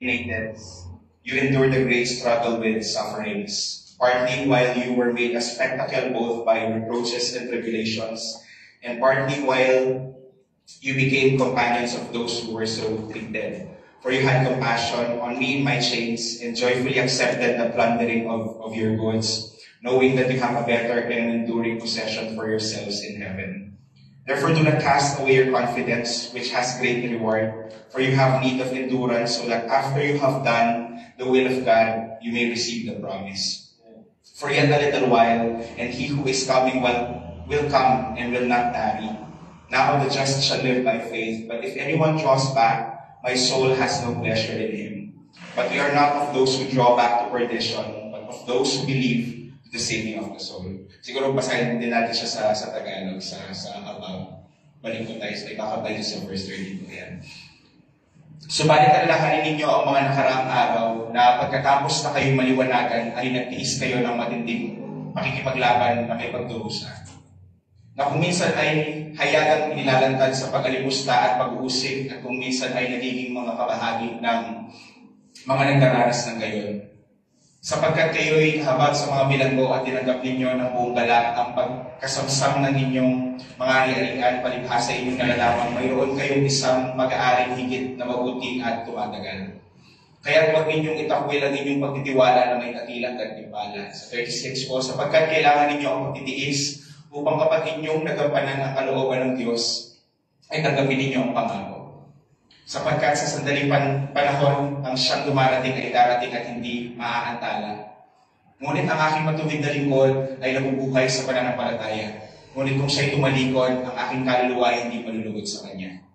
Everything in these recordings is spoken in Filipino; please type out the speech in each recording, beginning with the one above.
Related, you endured a great struggle with sufferings, partly while you were made a spectacle both by reproaches and tribulations, and partly while you became companions of those who were so treated. For you had compassion on me in my chains, and joyfully accepted the plundering of your goods, knowing that you have a better and an enduring possession for yourselves in heaven. Therefore do not cast away your confidence, which has great reward, for you have need of endurance, so that after you have done the will of God, you may receive the promise. For yet a little while, and he who is coming will come and will not tarry. Now the just shall live by faith, but if anyone draws back, my soul has no pleasure in him. But we are not of those who draw back to perdition, but of those who believe the saving of the soul. Siguro basahin din natin siya sa Tagalog, sa above. Balik po tayo, ikakabay sa verse 32. Yan. Subalit alalahanin ninyo ang mga nakaraang araw na pagkatapos na kayong maliwanagan ay nagtiis kayo ng matinding pakikipaglaban na may pagdurusa. Na kung minsan ay hayagang inilalantad sa pag-alimusta at pag-uusig, at kung minsan ay nagiging mga kabahagi ng mga nagdaranas ng gayon. Sapagkat kayo'y habag sa mga bilanggo at tinanggap ninyo ng buong galak ang pagkasamsam ng inyong mga ari-arian, palibhasa inyong nalalaman, mayroon kayong isang mag-aaring higit na mabuti at tumatagal. Kaya huwag ninyong itakwil ang inyong pagtitiwala na may dakilang gantimpala. Sa 36 po, sapagkat kailangan ninyo ang pagtitiis upang kapag inyong nagampanan ang kalooban ng Diyos, ay tanggapin ninyo ang pangako. Sapagkat sa sandaling panahon, ang siyang dumarating ay darating at hindi maaantala. Ngunit ang aking matuwid na lingkod ay nabubuhay sa pananampalataya. Ngunit kung siya'y tumalikod, ang aking kaluluwa ay hindi malulugod sa kanya.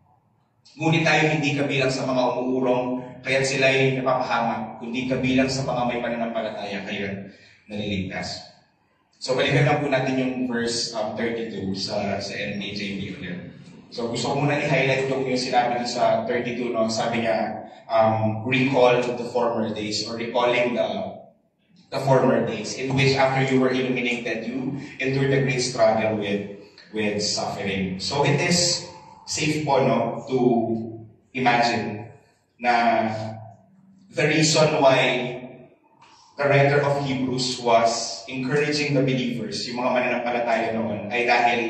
Ngunit tayo hindi kabilang sa mga umuurong, kaya't sila'y napapahamak, kundi kabilang sa mga may pananampalataya, kaya't naliligtas. So balikan lang po natin yung verse 32 sa NKJV ulit. So gusto ko muna i-highlight yung sinabi sa 32, no? Sabi niya, recall the former days, or recalling the former days, in which after you were illuminated, you endured a great struggle with suffering. So it is safe po, no, to imagine na the reason why the writer of Hebrews was encouraging the believers, yung mga mananampalataya noon, ay dahil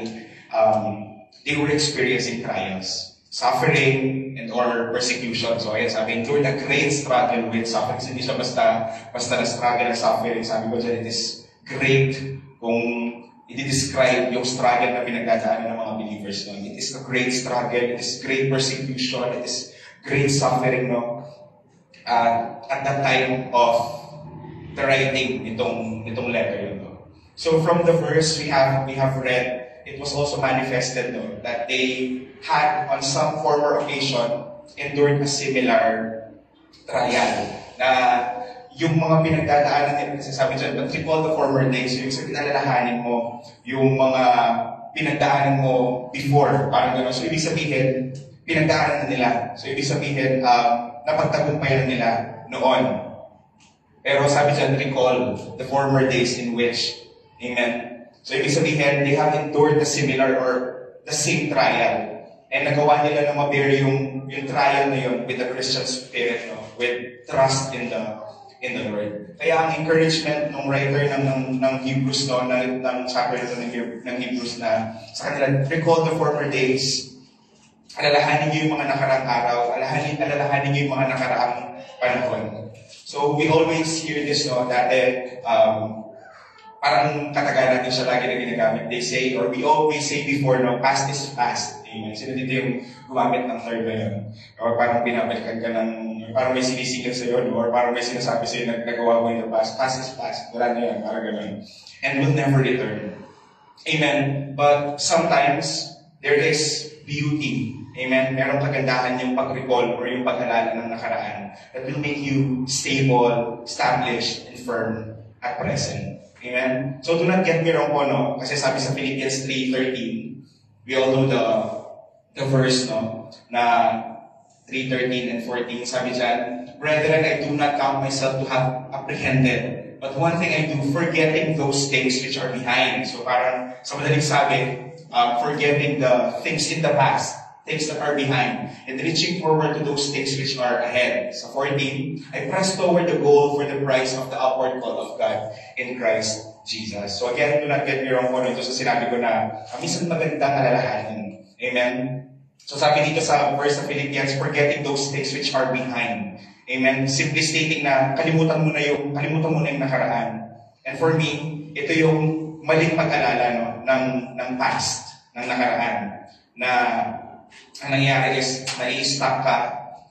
they were experiencing trials, suffering, and or persecution. So ayan, sabi, endured a great struggle with suffering. Hindi siya basta na struggle na suffering. Sabi ko dyan, it is great kung i-describe yung struggle na pinagdadaanan ng mga believers. No? It is a great struggle, it is great persecution, it is great suffering, no? At that time of the writing itong letter yun. No? So from the verse we have read, it was also manifested, no, that they had on some former occasion endured a similar trial. Na yung mga pinagdadaanan nila, kasi sabi dyan, but recall the former days, so yung sabihin, alalahanin mo yung mga pinagdaanan mo before, parang gano'n. So ibig sabihin, pinagdaanan na nila. So ibig sabihin, napagtagumpayan nila noon. Pero sabi dyan, recall the former days in which, amen, so, ibig sabihin, they have endured the similar or the same trial. And nagawa nila na ma-bear yung trial na yun with the Christian spirit, no? With trust in the Lord. Kaya ang encouragement ng writer ng Hebrews, no? ng chapter ng Hebrews na sa kanila, recall the former days, alalahanin niyo yung mga nakaraang araw, alalahanin niyo yung mga nakaraang panahon. So, we always hear this, no? Dati, parang katagalan din siya lagi na ginagamit. They say, or we always say before, no, past is past. Amen. Sino dito yung gumamit ng term na yun? Or parang binabalikan ka ng, parang may sinisingil sa'yo, no? Or parang may sinasabi sa'yo na nagawa mo in the past. Past is past. Wala na yan, parang gano'n. And will never return. Amen. But sometimes, there is beauty. Amen. Merong kagandahan yung pag-recall or yung pag-alala ng nakaraan that will make you stable, established, and firm at present. Amen? So do not get me wrong po, no? Kasi sabi sa Philippians 3:13, we all know the verse, no? Na 3:13 and 14, sabi dyan, brethren, I do not count myself to have apprehended, but one thing I do, forgetting those things which are behind. So parang, sa madaling sabi, forgetting the things in the past, things that are behind, and reaching forward to those things which are ahead. Sa 14, I press toward the goal for the prize of the upward call of God in Christ Jesus. So again, do not get me wrong po ito sa sinabi ko na minsan magandang alalahanin. Amen? So sabi dito sa verse of Philippians, forgetting those things which are behind. Amen? Simply stating na kalimutan mo na yung nakaraan. And for me, ito yung maling pag-alala ng past, ng nakaraan, na ang nangyari is nai-stuck ka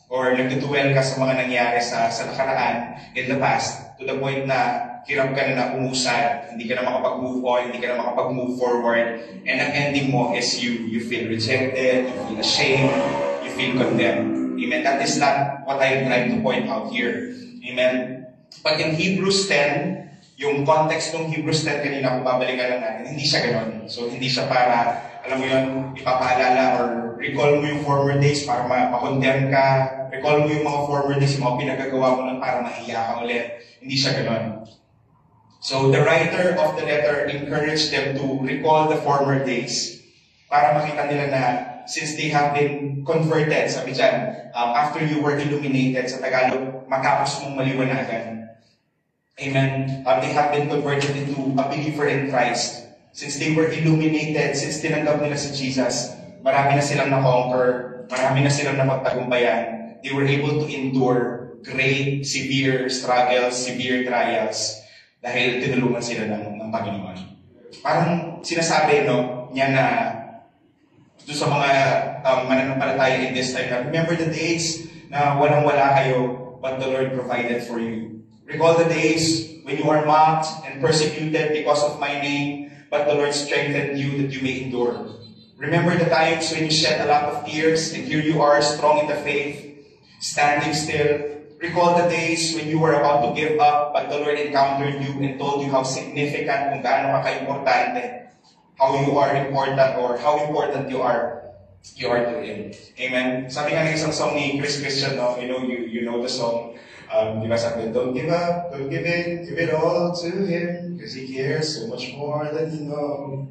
or nagtutuwel ka sa mga nangyari sa nakaraan in the past to the point na hirap ka na umusad, hindi ka na makapag-move on, hindi ka na makapag-move forward, and ang ending mo is you feel rejected, you feel ashamed, you feel condemned. Amen? That is not what I'm trying to point out here. Amen? But in Hebrews 10, yung context ng Hebrews 10 kanina, kung babalikan lang natin, hindi siya ganon. So, hindi siya para, alam mo yun, ipapaalala or recall mo yung former days para ma-condemn ka. Recall mo yung mga former days, yung mga pinagagawa mo lang para mahiya ka ulit. Hindi siya ganon. So, the writer of the letter encouraged them to recall the former days para makita nila na since they have been converted, sabi dyan, after you were illuminated, sa Tagalog, matapos mong maliwanagan. Amen. They have been converted into a believer in Christ. Since they were illuminated, since tinanggap nila si Jesus, marami na silang na-conquer, marami na silang napagtagumpayan. They were able to endure great, severe struggles, severe trials, dahil tinulungan sila ng Panginoon. Parang sinasabi, niya na doon sa mga mananampalataya in this time na remember the days na walang-wala kayo, but the Lord provided for you. Recall the days when you are mocked and persecuted because of my name, but the Lord strengthened you that you may endure. Remember the times when you shed a lot of tears, and here you are, strong in the faith, standing still. Recall the days when you were about to give up, but the Lord encountered you and told you how significant, kung gaano ka ka-importante, how you are important, or how important you are to Him. Amen? Sabi nga ng isang song ni Chris Christian, you know the song, diba sabi, don't give up, don't give it all to Him, because He cares so much more than you know.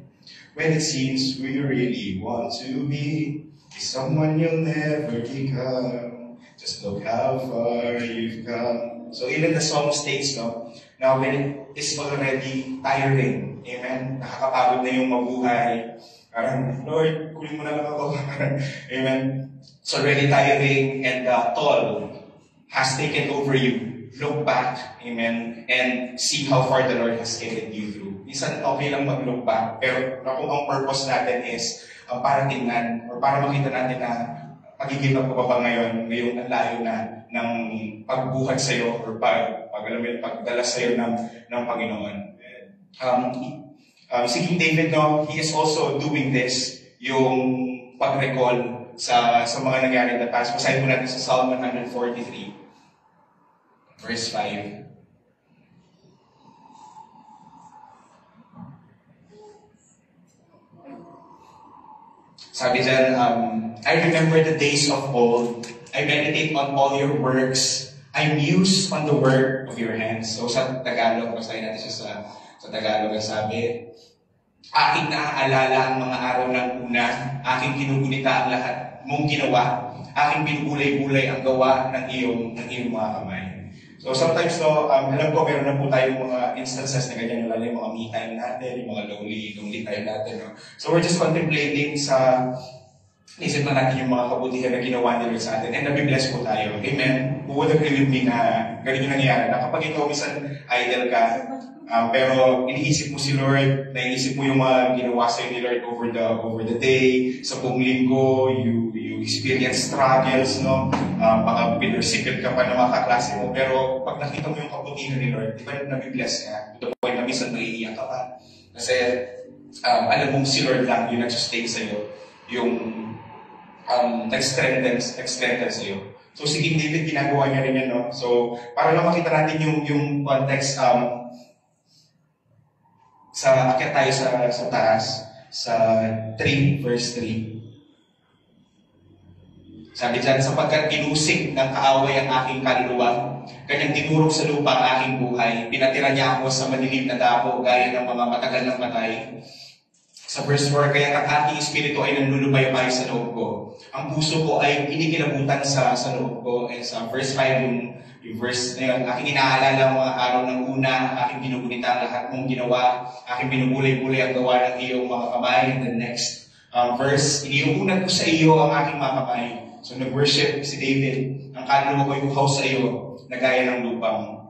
When it seems we really want to be someone you'll never become, just look how far you've come. So even the song states, now when it is already tiring, amen, nakakapagod na yung mabuhay, parang, Lord, kunin mo na lang ako. Amen. It's already tiring and toll has taken over you. Look back, amen, and see how far the Lord has carried you through. Minsan okay lang mag-look back, pero kung ang purpose natin is para tingnan, or para makita natin na pag-give up pa ba ngayong ang layo na ng pagbuhat sa'yo, or pagdala sa'yo ng Panginoon. Si King David, he is also doing this, yung pag-recall sa mga nangyari in the past. Basahin po natin sa Psalm 143, verse 5. Sabi dyan, I remember the days of old. I meditate on all your works. I muse on the work of your hands. So sa Tagalog, basahin natin siya sa Tagalog, sabi, aking naaalala ang mga araw ng una, aking kinugunita ang lahat mong ginawa, aking binubulay-bulay ang gawa ng iyong mga kamay. So sometimes, alam ko, meron na po tayong mga instances na ganyan, lalo yung mga me time natin, yung mga lonely time natin. So we're just contemplating isip na natin yung mga kabutihan na ginawa ni Lord sa atin, and nabibless po tayo. Amen? Who would agree with me na ganun yung nangyari? Na kapag ikaw minsan idle ka, pero iniisip mo si Lord, naiisip mo yung mga ginawa sa'yo ni Lord over the day, sa buong linggo, you experience struggles, baka pinursicate ka pa ng mga kaklase mo, pero pag nakita mo yung kabutihan ni Lord, di ba nabibless ka? To the point na minsan naiiyak ka pa. Kasi alam mong si Lord lang yung nagsustain sa'yo, yung nag-strengthen sa'yo. So si King David, ginagawa niya rin yan, So, para lang makita natin yung context, akyat tayo sa taas, sa 3, verse 3. Sabi dyan, sapagkat inusig ng kaaway ang aking kaluluwa, kanyang tinurog sa lupa ang aking buhay, pinatira niya ako sa madilim na dako, gaya ng mga matagal ng patay. Sa verse 4, kaya ang aking espiritu ay nanlulubayabay sa loob ko. Ang puso ko ay inikilabutan sa loob ko. And sa verse 5, yung verse na yun, aking inaalala ang mga araw ng una, aking binugunita ang lahat mong ginawa, aking binubulay-bulay ang gawa ng iyong mga kamay. And the next verse, iniuunat ko sa iyo ang aking mga kamay. So nag-worship si David, ang kaluluwa ko ay buhaw sa iyo, na gaya ng lupang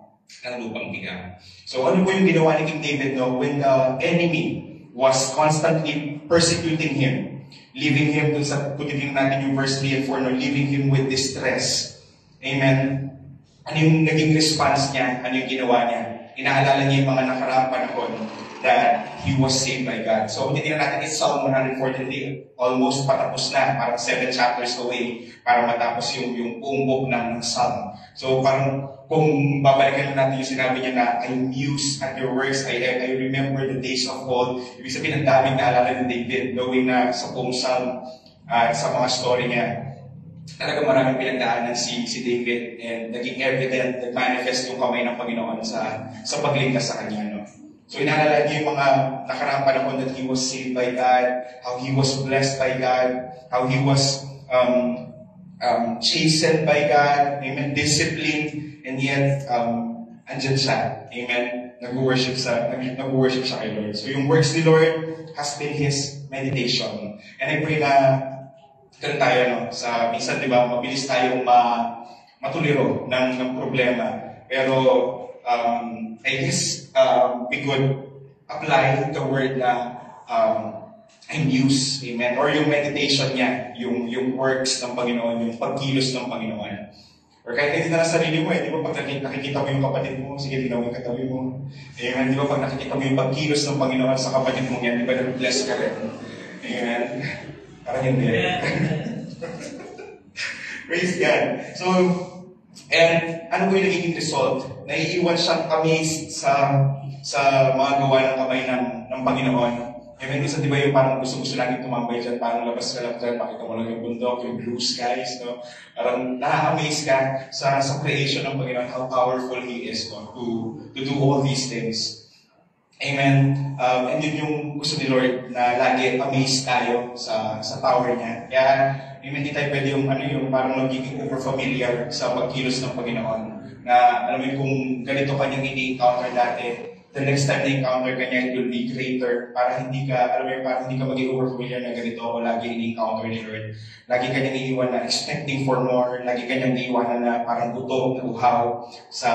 tiga. So ano po yung ginawa ni King David, no? When the enemy was constantly persecuting him, leaving him, putitin natin yung verse 3 and 4, no? Leaving him with distress. Amen? Ano yung naging response niya? Ano yung ginawa niya? Inaalala niya yung mga nakaraang panahon that he was saved by God. So, titignan natin is Psalm 143, almost patapos na, parang 7 chapters away para matapos yung buong book ng Psalm. So, parang kung babalikan natin yung sinabi niya na I muse at your works, I remember the days of old. Ibig sabihin, ang daming naalala ni David, knowing na sa buong Psalm at sa mga story niya, talaga maraming pinagdaanan si David, and naging evident, nag-manifest yung kamay ng Panginoon sa pagligtas sa kanya. No? So inaalala niya yung mga nakaraang panahon that he was saved by God, how he was blessed by God, how he was chastened by God, amen, disciplined, and yet andyan siya, amen, nag-worship siya kay Lord. So yung works ni Lord has been his meditation. And I pray na ganun tayo, no? Sa minsan, di ba, mabilis tayong matuliro ng problema. Pero I guess we could apply the word na I muse, amen, or yung meditation niya, yung works ng Panginoon, yung pagkilos ng Panginoon. Or kahit hindi na lang sarili mo, di ba, pag nakikita mo yung kapatid mo, sige, tingnan mo yung katabi mo. Amen, di ba, pag nakikita mo yung pagkilos ng Panginoon sa kapatid mo yan, di ba, na-bless ka rin. Amen. Parang hindi. Praise God. So, and ano po yung nagiging result? Naiiwan siyang amazed sa mga gawa ng kamay ng Panginoon. Amen. Minsan, di ba yung parang gusto lagi tumambay dyan, parang labas ka lang dyan, makita mo lang yung bundok, yung blue skies, no? Parang na-amaze ka sa creation ng Panginoon, how powerful He is, no? To do all these things. Amen. And yun yung gusto ni Lord, na lagi amazed tayo sa power niya. Kaya, amen, hindi tayo pwede yung parang nagiging over-familiar sa pagkilos ng Panginoon. Na, alam mo yun, kung ganito kanyang ini-encounter dati, the next time na-encounter ka niya, it will be greater. Para hindi ka, alam mo yun, para hindi ka maging over-familiar na ganito ako lagi ini-encounter ni Lord. Lagi kanyang iiwan na expecting for more. Lagi kanyang iiwanan na parang gutom, na uhaw sa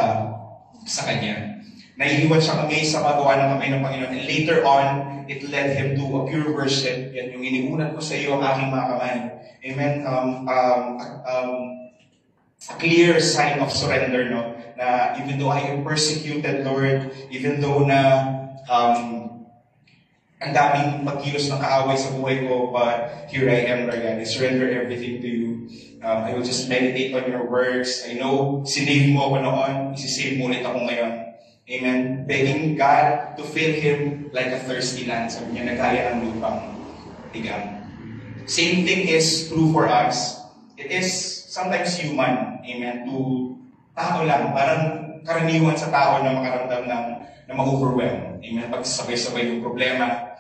Kanya. Naiiwan siya kami sa magawa ng kamay ng Panginoon. And later on, it led him to a pure worship. Yan yung iniunat ko sa iyo ang aking mga kamay. Amen. A clear sign of surrender, no? Na even though I am persecuted, Lord, even though na ang daming pagkilos ng kaaway sa buhay ko, but here I am, Lord God. I surrender everything to you. I will just meditate on your words. I know, sinave mo ako noon, isisave mo ulit ako ngayon. Amen. Begging God to fill him like a thirsty land. Sabi niya, nagaya ng lupang tigang. Same thing is true for us. It is sometimes human. Amen. To tao lang. Parang karaniwan sa tao na makaramdam na ma-overwhelm. Amen. Pag sabay-sabay yung problema,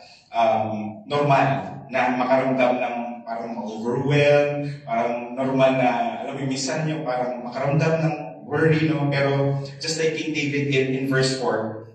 normal na makaramdam ng parang ma-overwhelm, parang normal na, alam mo, minsan yung parang makaramdam ng worry, no? Pero just like King David in verse 4,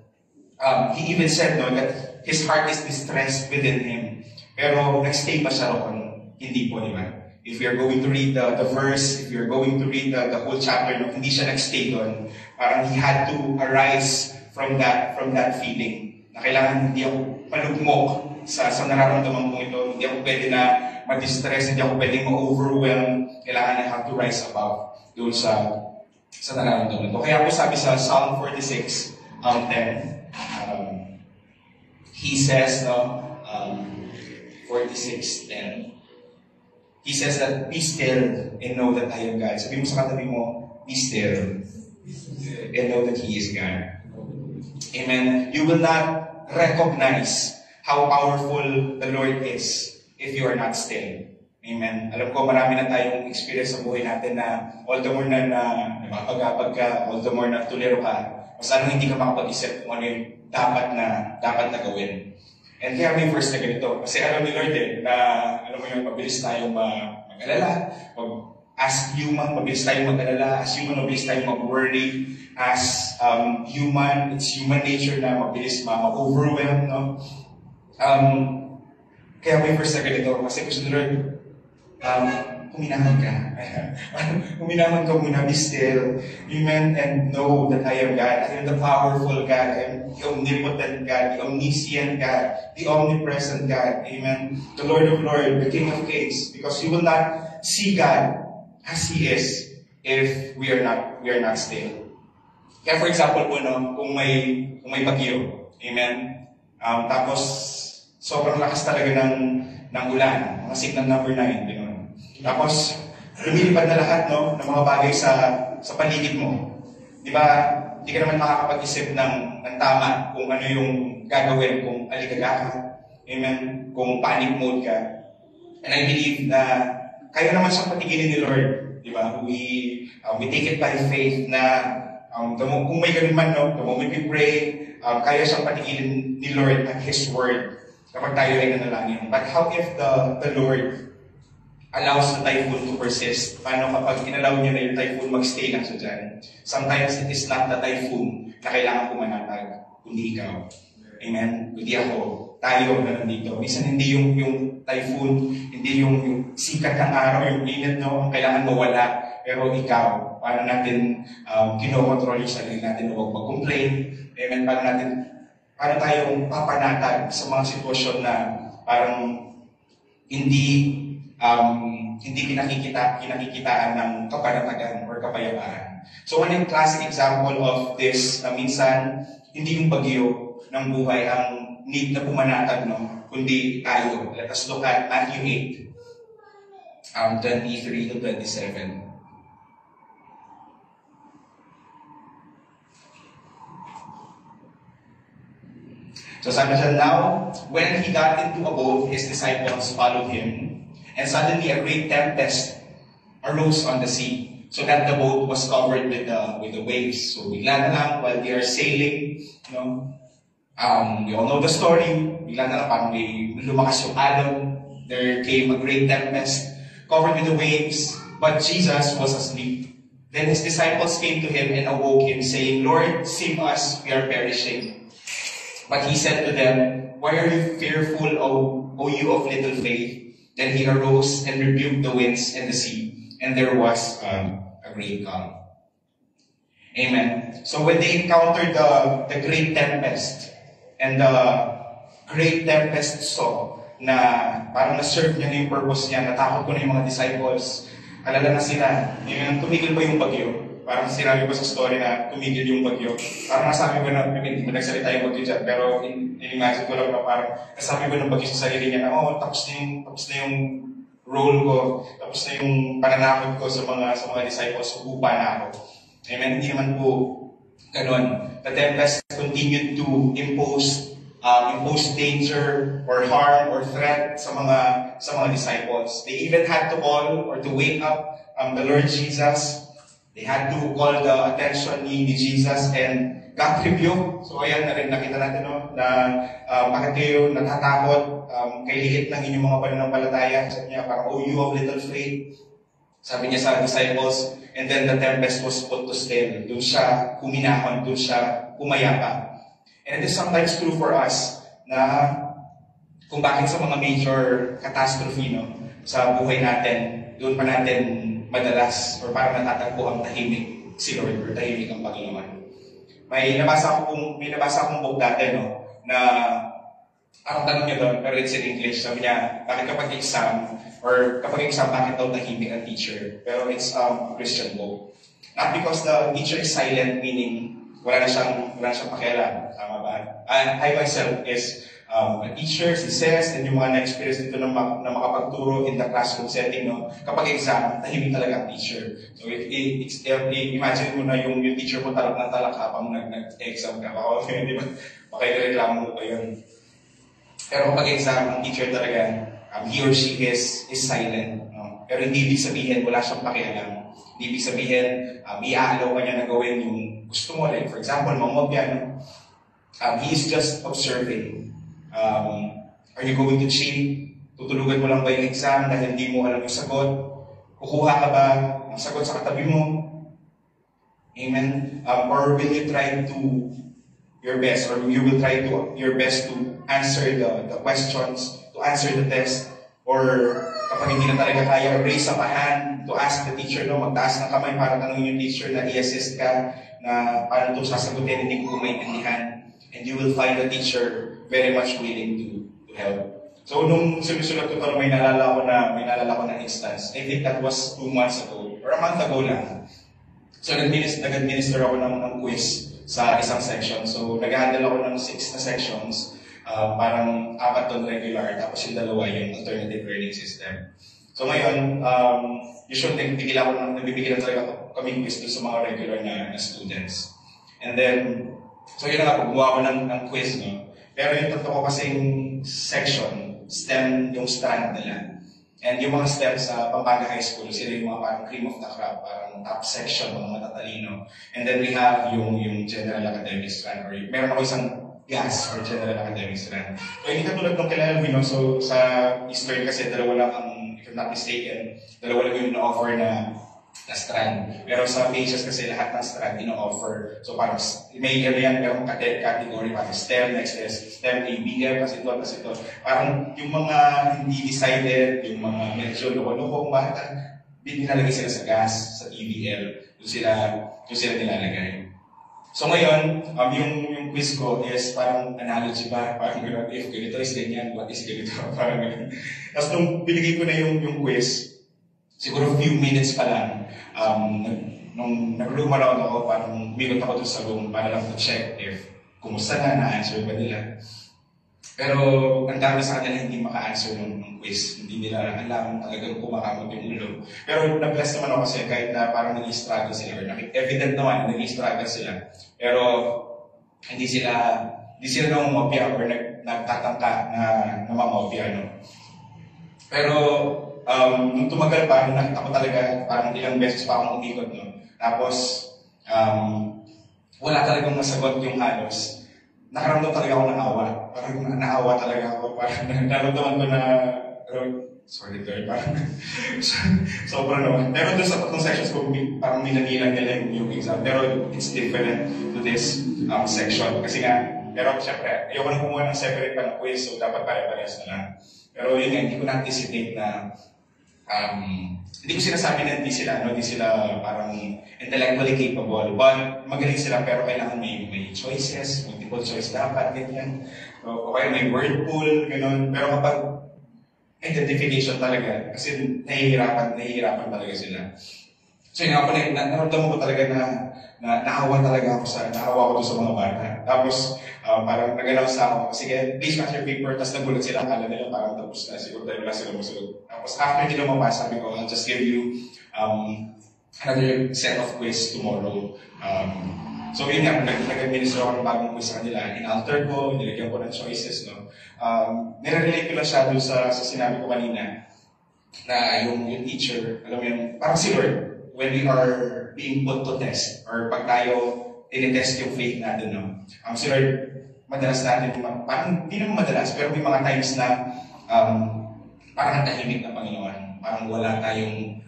he even said, no, that his heart is distressed within him. Pero nagstay pa siya roon? Hindi po, di ba? If you're going to read the verse, if you're going to read the whole chapter, no, hindi siya nagstay doon. Parang he had to arise from that feeling. Na kailangan hindi ako palugmok sa nararamdaman ko ito. Hindi ako pwede na ma-distress, hindi ako pwede ma-overwhelm. Kailangan I have to rise above doon sa nararamdaman ko. Kaya po sabi sa Psalm 46, 10, he says, no, 46:10. He says that, be still and know that I am God. Sabi mo sa katabi mo, be still and know that He is God. Amen. You will not recognize how powerful the Lord is if you are not still. Amen. Alam ko, marami na tayong experience sa buhay natin na all the more na napapagapag ka, all the more na tuliro ka, mas anong hindi ka makapag-isip kung ano yung dapat na gawin. And kaya may verse na ganito. Kasi alam ni Lord na, alam mo yun, mabilis tayong mag-alala. As human, mabilis tayong mag-alala. As human, mabilis tayong mag-worry. As human, it's human nature na mabilis ma-overwhelm, no? Kaya may verse na ganito. Kasi gusto ni Lord, huminahan ka. Huminahan ka muna, be still. Amen. And know that I am God. I am the powerful God. I am the omnipotent God, the omniscient God, the omnipresent God. Amen. The Lord of Lords, the King of Kings. Because you will not see God as He is if we are not still. Kaya for example po, no, kung may bagyo, amen. Tapos sobrang lakas talaga ng ulan, mga signal number 9, gano'n. Tapos, lumilipad na lahat, no, ng mga bagay sa paligid mo. Di ba, hindi ka naman makakapag-isip ng tama kung ano yung gagawin, kung aligaga ka, amen, kung panic mode ka. And I believe na kaya naman siyang patigilin ni Lord. Di ba? We take it by faith na kung may ganun man, no, the moment we pray, kaya siyang patigilin ni Lord at His Word kapag tayo ay nanalangin. But how if the Lord allows the typhoon to persist? Paano kapag inalaw niya na yung typhoon magstay lang siya dyan? Sometimes it is not the typhoon na kailangan pumanatag, kundi ikaw. Amen? Kundi ako, tayo na nandito. Minsan hindi yung typhoon, hindi yung sikat ng araw, yung init, no, ang kailangan mawala. Pero ikaw, paano natin kinokontrol yung sarili natin, huwag mag-complain. Amen? Paano tayong papanatag sa mga sitwasyon na parang hindi kinakikitaan ng kapanatagan or kapayapaan. So, one classic example of this, minsan, hindi yung bagyo ng buhay ang need na pumanatag, no? Kundi tayo. Let us look at Matthew 8, 23 to 27. So sabi siya, now, when he got into a boat, his disciples followed him, and suddenly a great tempest arose on the sea, so that the boat was covered with the waves. So bigla na lang, while they are sailing, you know, we all know the story, bigla na lang parang may lumakas yung alon, there came a great tempest, covered with the waves, but Jesus was asleep. Then his disciples came to him and awoke him, saying, Lord, save us, we are perishing. But he said to them, why are you fearful, O you of little faith? Then he arose and rebuked the winds and the sea, and there was a great calm. Amen. So when they encountered the great tempest, and the great tempest saw na parang na-serve niya na yung purpose niya, natakot ko na yung mga disciples, alala na sila, yung tumigil ba yung bagyo? Parang sinabi ko sa story na tumigil yung bagyo. Parang nasabi ko na, hindi mo nagsalita yung bagyo dyan, pero in-imagine ko lang na parang nasabi ko ng bagyo sa sarili niya na, tapos na yung role ko, tapos na yung pananakot ko sa mga disciples, subupa na ako. Amen? Hindi naman po ganun. The tempest continued to impose danger or harm or threat sa mga disciples. They even had to call or to wake up the Lord Jesus. They had to call the attention ni Jesus and got rebuke. So ayan na rin, nakita natin, no, na bakit kayo natatakot kay liit ng inyong mga pananampalataya. Sabi niya, parang, oh, you of little faith. Sabi niya sa disciples, and then the tempest was put to still. Doon siya huminahon, doon siya pumayapa. And it is sometimes true for us na kung bakit sa mga major catastrophe, no, sa buhay natin, doon pa natin madalas or parang natatagpo ang tahimik si Lord or tahimik ang Panginoon. May nabasa akong book dati, no, na ang tanong niya doon, pero it's in English. Sabi niya, bakit kapag exam, bakit daw tahimik ang teacher? Pero it's a Christian book. Not because the teacher is silent, meaning wala na siyang pakialam. Tama ba? And I myself is a teacher, si Ces, and yung mga na-experience dito na makapagturo in the classroom setting, no? Kapag exam, tahimik talaga ang teacher. So, imagine mo na yung teacher mo talak ng talak habang nag-exam ka. Di ba? Pakireklamo mo pa yun. Pero kapag exam, ang teacher talaga, he or she is silent. No? Pero hindi ibig sabihin, wala siyang pakialam. Hindi ibig sabihin, iaalaw ka niya na gawin yung gusto mo. Like, for example, mangopya, no? He is just observing. Are you going to cheat? Tutulugan mo lang ba yung exam dahil hindi mo alam yung sagot? Kukuha ka ba ng sagot sa katabi mo? Amen? Or will you try to your best, or you will try to your best to answer the questions, to answer the test, or kapag hindi na talaga kaya, raise up a hand to ask the teacher, no? Magtaas ng kamay para tanongin yung teacher na i-assist ka na paano ito sasagutin, hindi ko maintindihan. And you will find a teacher very much willing to help. So, nung sinusulat ko ito, may naalala ko na instance. I think that was 2 months ago, or a month ago lang. So, nag-administer ako ng quiz sa isang section. So, nag-handle ako ng 6 na sections. Parang 4 doon regular, tapos yung 2 yung alternative learning system. So, ngayon, usually, nagbibigyan talaga kami quiz doon sa mga regular na students. And then, so yun na nga, gumawa ko ng quiz, no? Pero yung tatlo ko kasing section, STEM yung strand nila. And yung mga STEM sa Pampanga High School, sila yung mga parang cream of the crop, parang top section, mga matatalino. And then we have yung general academic strand, or meron ako isang GAS, or general academic strand. So hindi katulad ng kailangan mo, no? So sa Eastern kasi, dalawa lang ang, if I'm not mistaken, dalawa lang yung na-offer na strand. Pero sa pages kasi lahat ng strand ino-offer. So parang may yan, merong category, parang STEM, next is STEM, ABM, kasi ito. Parang yung mga hindi decided, yung mga medyo loko-lokong bata, nilalagay sila sa GAS, sa TVL, doon sila nilalagay. So ngayon, yung quiz ko is parang analogy ba? Parang gano'n, if ganito is ganyan, what is ganito? Parang gano'n. Tapos nung binigay ko na yung quiz, siguro few minutes pa lang, nung nag-room-around ako, parang minute ako doon sa room para lang to check if kumusta na-answer ba nila. Pero ang dami sa kanila hindi maka-answer ng quiz. Hindi nila alam talagang kumakamot yung ulo. Pero na-bless naman ako kasi kahit na parang nag-i-struggle sila, or evident naman nag-i-struggle sila. Pero hindi sila namamopya or nagtatangka na mamopya, no? Pero nung tumagal pa, nakita ko talaga parang ilang beses pa akong umikot, no? Tapos, wala talagang masagot yung halos. Nakaramdam talaga ako ng awa. Parang naawa talaga ako. Parang naramdaman ko na, sorry, parang sobrang naman. Pero doon sa tatlong sections ko, parang minanilang nila yung exam. Pero it's different to this section. Kasi nga, pero syempre, ayoko na kumuha ng separate pa ng quiz, so dapat pare-parehas na lang. Pero yun nga, hindi ko na-anticipate na hindi ko sinasabi na hindi sila parang intellectually capable, but magaling sila pero kailangan may choices, multiple choice dapat, ganyan. O kaya may word pool, gano'n. Pero kapag identification talaga, kasi nahihirapan talaga sila. So yun ako naramdaman ko talaga na naawa talaga ako doon sa mga bata. Tapos parang nag-announce ako, sige, please pass your paper, tapos nagulat sila, akala nila parang tapos na, siguro tayo wala sila masunod. Tapos after nila mapasa, sabi ko, I'll just give you another set of quiz tomorrow. So yun nga, nag-administer ako ng bagong quiz sa kanila, in-alter ko, nilagyan ko ng choices, no? Nire-relate ko lang siya doon sa sinabi ko kanina, na yung teacher, alam mo yun, parang si Lord, when we are being put to test, or pag tayo tinitest yung faith natin, no? Si Lord, madalas natin, parang hindi naman madalas, pero may mga times na parang tahimik na Panginoon. Parang wala tayong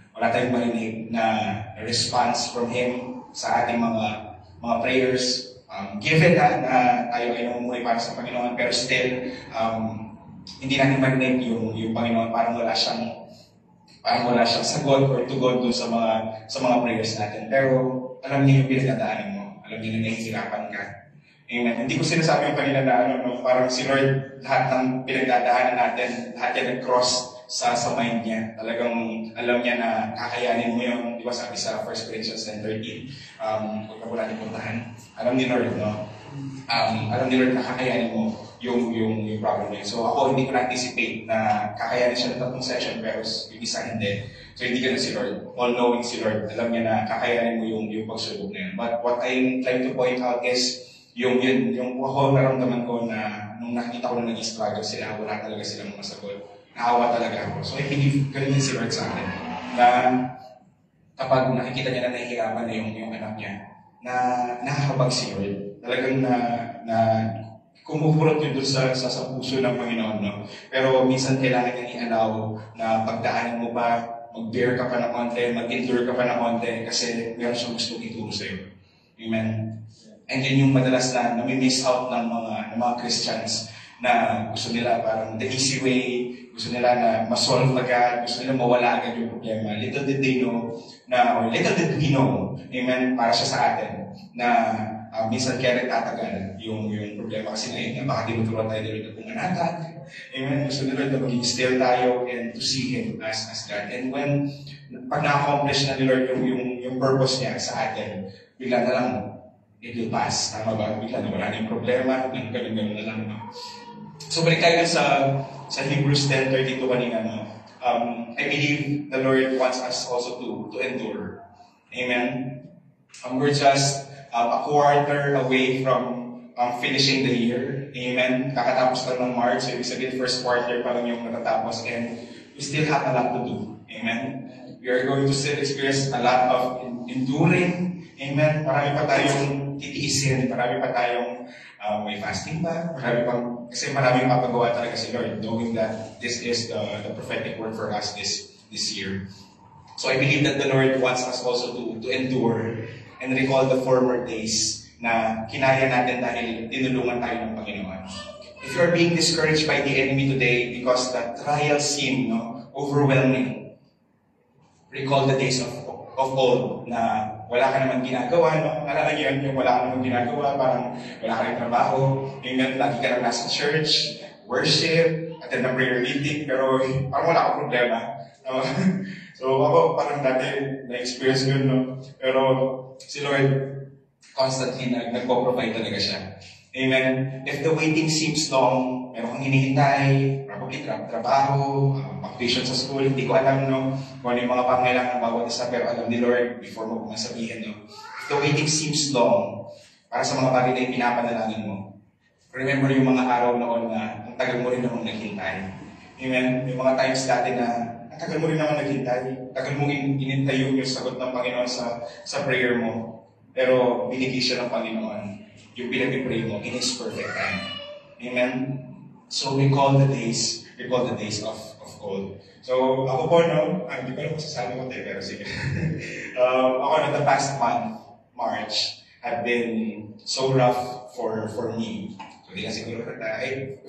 marinig na response from Him sa ating mga prayers. Given na tayo ay namumuhay para sa Panginoon, pero still, hindi natin marinig yung Panginoon, parang wala siyang sagot or tugon doon sa mga prayers natin. Pero alam niyo yung pinagdadaanan mo. Alam niyo na nahihirapan ka. Amen. Hindi ko sinasabi yung kanina na parang si Lord, lahat ng pinagdadaanan natin, lahat yan nag-cross sa mind niya. Talagang alam niya na kakayanin mo yun. Di ba sabi sa 1 Corinthians 10:13, huwag na wala niyo puntahan. Alam ni Lord, no? Alam ni Lord na kakayanin mo yung problem niya. So ako, hindi ko na-anticipate na kakayanin siya ng tatlong session, pero yung isa hindi. So hindi ka na si Lord. All-knowing si Lord. Alam niya na kakayanin mo yung pagsubok na yun. But what I'm trying to point out is, yung ako naramdaman ko na nung nakita ko na nag-struggle sila, wala talaga silang masagot. Naawa talaga ako. So I believe ganun din si Lord sa akin. Na kapag nakikita niya na nahihirapan na yung anak niya, na nakakabag si Lord. Talagang na kumupurot yun doon sa puso ng Panginoon, no? Pero minsan kailangan niyang i-allow na pagdaanan mo pa, mag-bear ka pa ng konti, mag-endure ka pa ng konti, kasi meron siyang gustong ituro sa'yo. Amen? And yun yung madalas na nami-miss out ng mga Christians na gusto nila parang the easy way, gusto nila na ma-solve agad, gusto nila mawala agad yung problema. Little did they know or little did we know, amen, para siya sa atin, na minsan kaya nagtatagal yung problema kasi ngayon baka tinuturuan tayo nila na pumanatag. Amen. Gusto nila na maging still tayo and to see Him as God. And pag na-accomplish na ni Lord yung purpose niya sa atin, bigla na lang, it will pass. Tama ba? Bigla na wala na yung problema, ganun na lang. No? So, balik tayo sa Hebrews 10:32 kanina. No? I believe the Lord wants us also to endure. Amen. We're just a quarter away from finishing the year. Amen. Kakatapos lang ng March, so ibig sabihin first quarter pa lang yung natatapos, and we still have a lot to do. Amen. We are going to still experience a lot of enduring. Amen. Marami pa tayong titiisin, marami pa tayong may fasting pa, kasi maraming mapagawa talaga si Lord, knowing that this is the prophetic word for us this year. So I believe that the Lord wants us also to endure and recall the former days na kinaya natin dahil tinulungan tayo ng Panginoon. If you are being discouraged by the enemy today because the trials seem overwhelming, recall the days of old na wala ka naman ginagawa. No? Alala niyo yun, yung wala ka naman ginagawa, parang wala ka rin trabaho, yung lagi ka lang nasa church, worship, attend ng prayer meeting, pero parang wala ka problema. So ako, parang dati na-experience yun, no? Pero si Lord, constantly nagpo-provide talaga siya. Amen? If the waiting seems long, meron kang hinihintay, probably trabaho, vacation sa school, hindi ko alam, no? Kung ano yung mga pangailangan ng bawat isa, pero alam ni Lord before mo masabihin, no? If the waiting seems long, para sa mga bagay na yung pinapanalangin mo, remember yung mga araw noon na ang tagal mo rin namang naghintay. Amen? Yung mga times dati na tagal mo rin naman naghintay. Tagal mo inintay yung sagot ng Panginoon sa prayer mo. Pero binigay siya ng Panginoon yung pinag-pray mo in His perfect time. Amen? So recall the days of old. So ako po, no, hindi ko alam kung sasabi ko tayo, pero sige. Ako na the past month, March, have been so rough for me. So, hindi ka siguro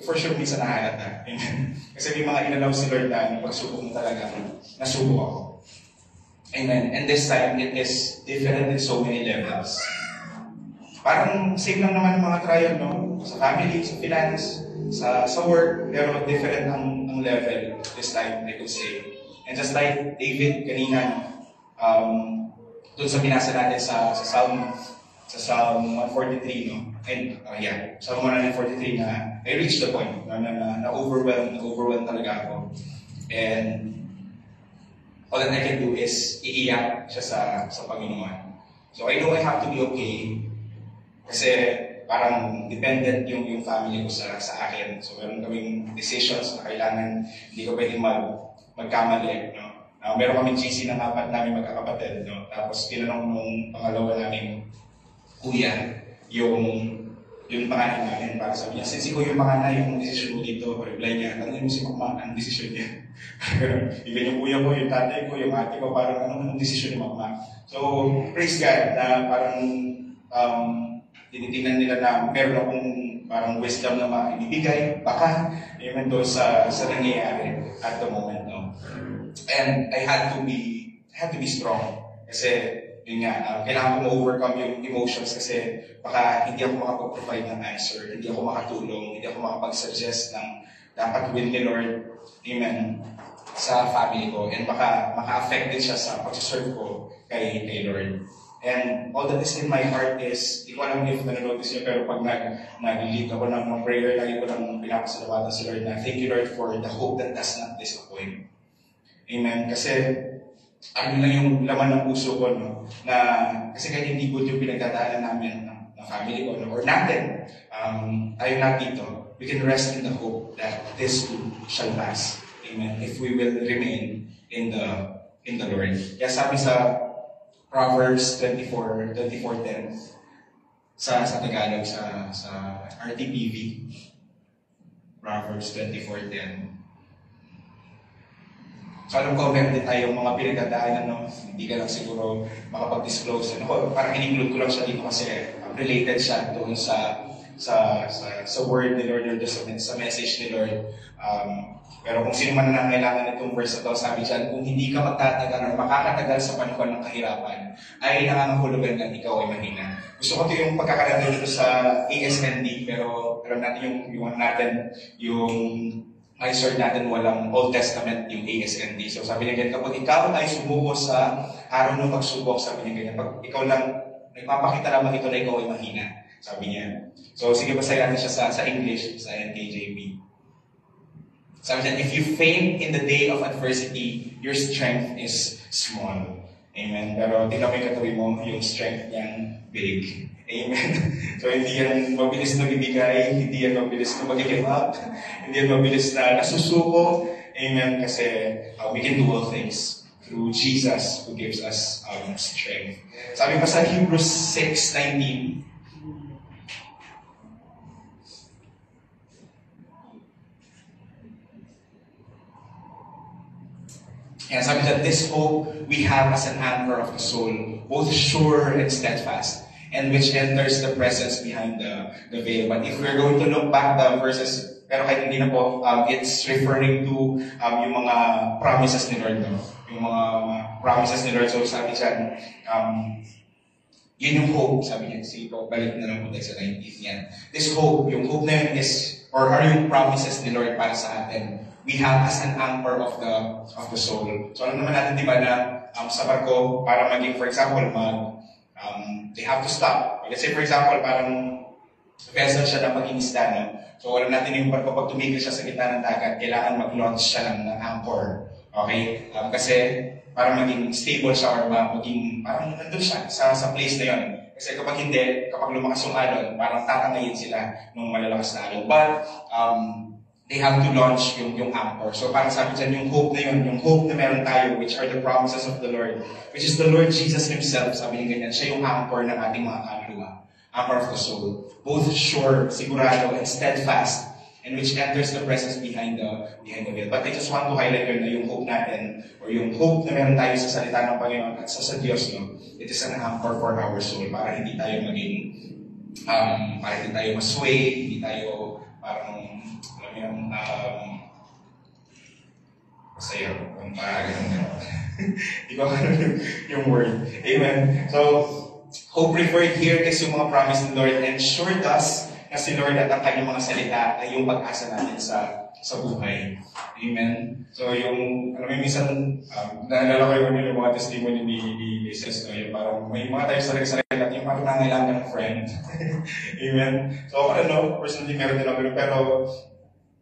for sure minsan nahalata. Amen. Kasi may mga inalaw si Lord na pagsubok mo talaga, nasubok ako. Amen. And this time, it is different in so many levels. Parang same lang naman ang mga trial, no? Sa family, sa finance, sa work, pero different ang level this time, I could say. And just like David kanina, dun sa binasa natin sa Psalm 143, no? And, Psalm 143 na I reached the point na overwhelmed talaga ako. And all that I can do is iiyak siya sa Panginoon. So I know I have to be okay kasi parang dependent yung family ko sa akin. So meron kaming decisions na kailangan hindi ko pwedeng magkamali, no? Meron kaming GC ng 4 namin magkakapatid, no? Tapos tinanong nung pangalawa naming kuya yung panganay namin para sabi niya, since ikaw yung panganay, yung desisyon mo dito, reply niya, tanongin mo si Mama, anong desisyon niya? Even yung kuya ko, yung tatay ko, yung ate ko, parang anong desisyon ni Mama? So, praise God na parang tinitingnan nila na meron akong parang wisdom na maibibigay, baka, even doon sa nangyayari at the moment, no? And I had to be strong kasi yun nga, kailangan ko ma-overcome yung emotions kasi baka hindi ako makapag-provide ng answer, hindi ako makatulong, hindi ako makapag-suggest ng dapat will ni Lord, amen, sa family ko. And baka maka-affect din siya sa pag-serve ko kay Lord. And all that is in my heart is, di ko alam if nanonotice niyo, pero pag nag-lead ako ng prayer, lagi ko lang pinapasalamatan si Lord na thank you Lord for the hope that does not disappoint. Amen. Kasi ano lang yung laman ng puso ko, no? Na kasi kahit hindi good yung pinagdadaanan namin ng family ko, no? Or natin, tayo na dito, we can rest in the hope that this too shall pass. Amen. If we will remain in the Lord. Kaya sabi sa Proverbs 24:10, sa Tagalog, sa RTPV, Proverbs 24:10. So alam ko, meron din tayong mga pinagdadaanan, no? Hindi ka lang siguro makapag-disclose. Parang in-include ko lang siya dito kasi related siya doon sa word ni Lord or sa message ni Lord. Pero kung sino man na nangailangan itong verse na ito, sabi dyan, kung hindi ka magtatagal o makakatagal sa panahon ng kahirapan, ay nangangahulugan na ikaw ay mahina. Gusto ko ito yung pagkakaroon dito sa ASND, pero alam natin yung i-sort natin walang Old Testament yung ASND. So sabi niya ganyan, kapag ikaw ay sumuko sa araw ng pagsubok, sabi niya ganyan, pag ikaw lang, nagpapakita lamang ito na ikaw ay mahina. Sabi niya. So sige, basahin natin siya sa English, sa NKJV. Sabi niya, if you faint in the day of adversity, your strength is small. Amen. Pero tingnan mo yung katabi mo, yung strength niyang big. Amen. So hindi yan mabilis na bibigay, hindi yan mabilis na mag-give up, hindi yan mabilis na nasusuko. Amen. Kasi we can do all things through Jesus who gives us strength. Sabi pa sa Hebrews 6:19, and sabi that this hope we have as an anchor of the soul, both sure and steadfast, and which enters the presence behind the veil. But if we're going to look back the verses, pero kahit hindi na po, it's referring to yung mga promises ni Lord, no? Yung mga promises ni Lord. So sabi dyan, yun yung hope, sabi niya. Sige po, balik na lang po tayo sa 19th yan. This hope, yung hope na yun is, or are yung promises ni Lord para sa atin, we have as an anchor of the soul. So alam naman natin, di ba, na sa barko, para maging, for example, they have to stop. Let's say, for example, parang vessel siya na mag-inisda, no? So alam natin yung barko, pag tumigil siya sa gitna ng dagat, kailangan mag-launch siya ng anchor. Okay? Kasi para maging stable siya or maging, parang nandun siya sa place na yun. Kasi kapag hindi, kapag lumakas yung alon, parang tatangayin sila nung malalakas na alon. But, they have to launch yung anchor. So parang sabi dyan, yung hope na yun, yung hope na meron tayo, which are the promises of the Lord, which is the Lord Jesus Himself, sabi niya ganyan, siya yung anchor ng ating mga kaluluwa, anchor of the soul. Both sure, sigurado, and steadfast, and which enters the presence behind the veil. But I just want to highlight yun na yung hope natin, or yung hope na meron tayo sa salita ng Panginoon at sa Diyos, no? It is an anchor for our soul, para hindi tayo maging, para hindi tayo masway, hindi tayo parang yung masaya kung parang gano'n. Di ba yung word? Amen. So, hope referred here is yung mga promise ng Lord, and sure does na si Lord at ang kanyang mga salita ay yung pag-asa natin sa buhay. Amen. So yung, alam mo minsan, naalala ko yung mga testimony ni Jesus, no? Yung parang may mga tayo sa natin, yung parang nangailangan ng friend. Amen. So personally meron din ako, pero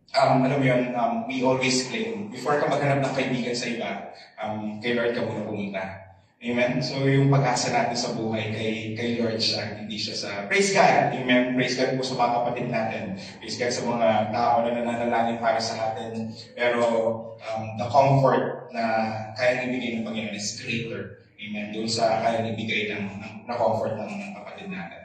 alam mo yun, we always claim, before ka maghanap ng kaibigan sa iba, kay Lord ka muna pumunta. Amen? So yung pag-asa natin sa buhay, kay Lord siya, hindi siya sa... Praise God! Amen? Praise God po sa mga kapatid natin. Praise God sa mga tao na nananalangin para sa atin. Pero the comfort na kaya ibigay ng Panginoon is greater. Amen? Doon sa kaya ibigay ng comfort ng kapatid natin.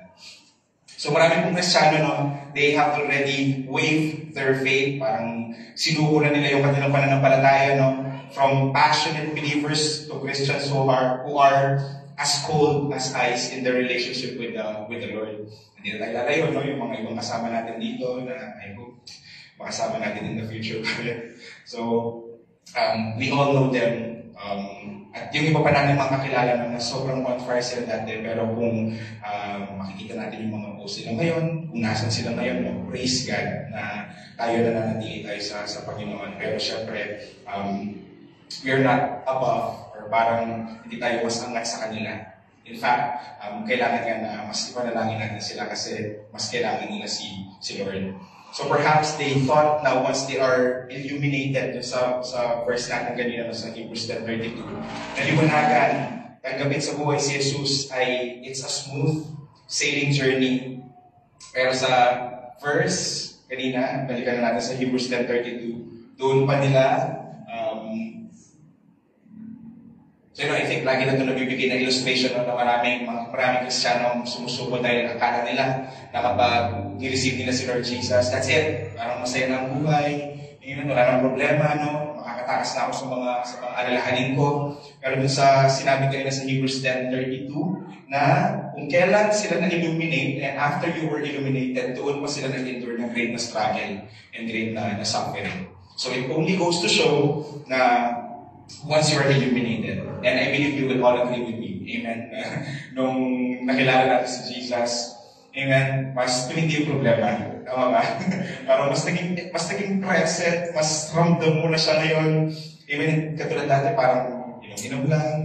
So marami pong Kristiyano, no, they have already waived their faith. Parang sinuko na nila yung kanilang pananampalataya, no? From passionate believers to Christians who are as cold as ice in their relationship with the Lord. Hindi na tayo lalayo, no? Yung mga ibang kasama natin dito na I hope makasama natin in the future. So, we all know them. At yung iba pa natin mga kakilala na sobrang on fire sila dati, pero kung makikita natin yung mga post nila ngayon, kung nasan sila ngayon, no, praise God na tayo na nanatili tayo sa Panginoon. Pero syempre, we are not above, or parang hindi tayo mas angat sa kanila. In fact, kailangan nga na mas ipanalangin natin sila kasi mas kailangan nila si Lord. So perhaps they thought na once they are illuminated sa verse natin kanina sa Hebrews 10:32, naliwanagan, tanggapin sa buhay si Jesus ay it's a smooth sailing journey. Pero sa verse kanina, balikan na natin sa Hebrews 10:32, doon pa nila So, I think lagi na ito nabibigay na illustration na maraming Kristiyano ang sumusuko dahil akala nila na kapag ni-receive nila si Lord Jesus, that's it. Parang masaya na ang buhay. Wala nang problema, no? Makakatakas na ako sa mga alalahanin ko. Pero dun sa sinabi kanina sa Hebrews 10:32, na kung kailan sila na-illuminate, and after you were illuminated, doon pa sila nag-endure ng great na struggle and great na suffering. So it only goes to show na once you are illuminated, and I believe you will all agree with me, amen, nung nakilala natin si Jesus, amen, mas hindi yung problema, tama ba? Parang mas naging present, mas ramdam mo na siya ngayon, amen, katulad dati parang inom lang,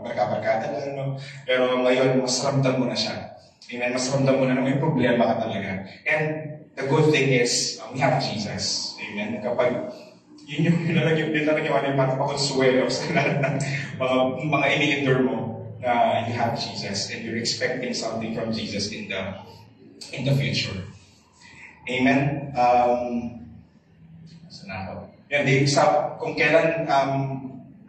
barka-barkada lang, no? Pero ngayon, mas ramdam mo na siya, amen, mas ramdam mo na may problema ka talaga. And the good thing is, we have Jesus, amen, kapag yun yung papakonsuelo sa lahat ng mga ini-endure mo na you have Jesus and you're expecting something from Jesus in the future. Amen? Saan ako? Yan, kung kailan,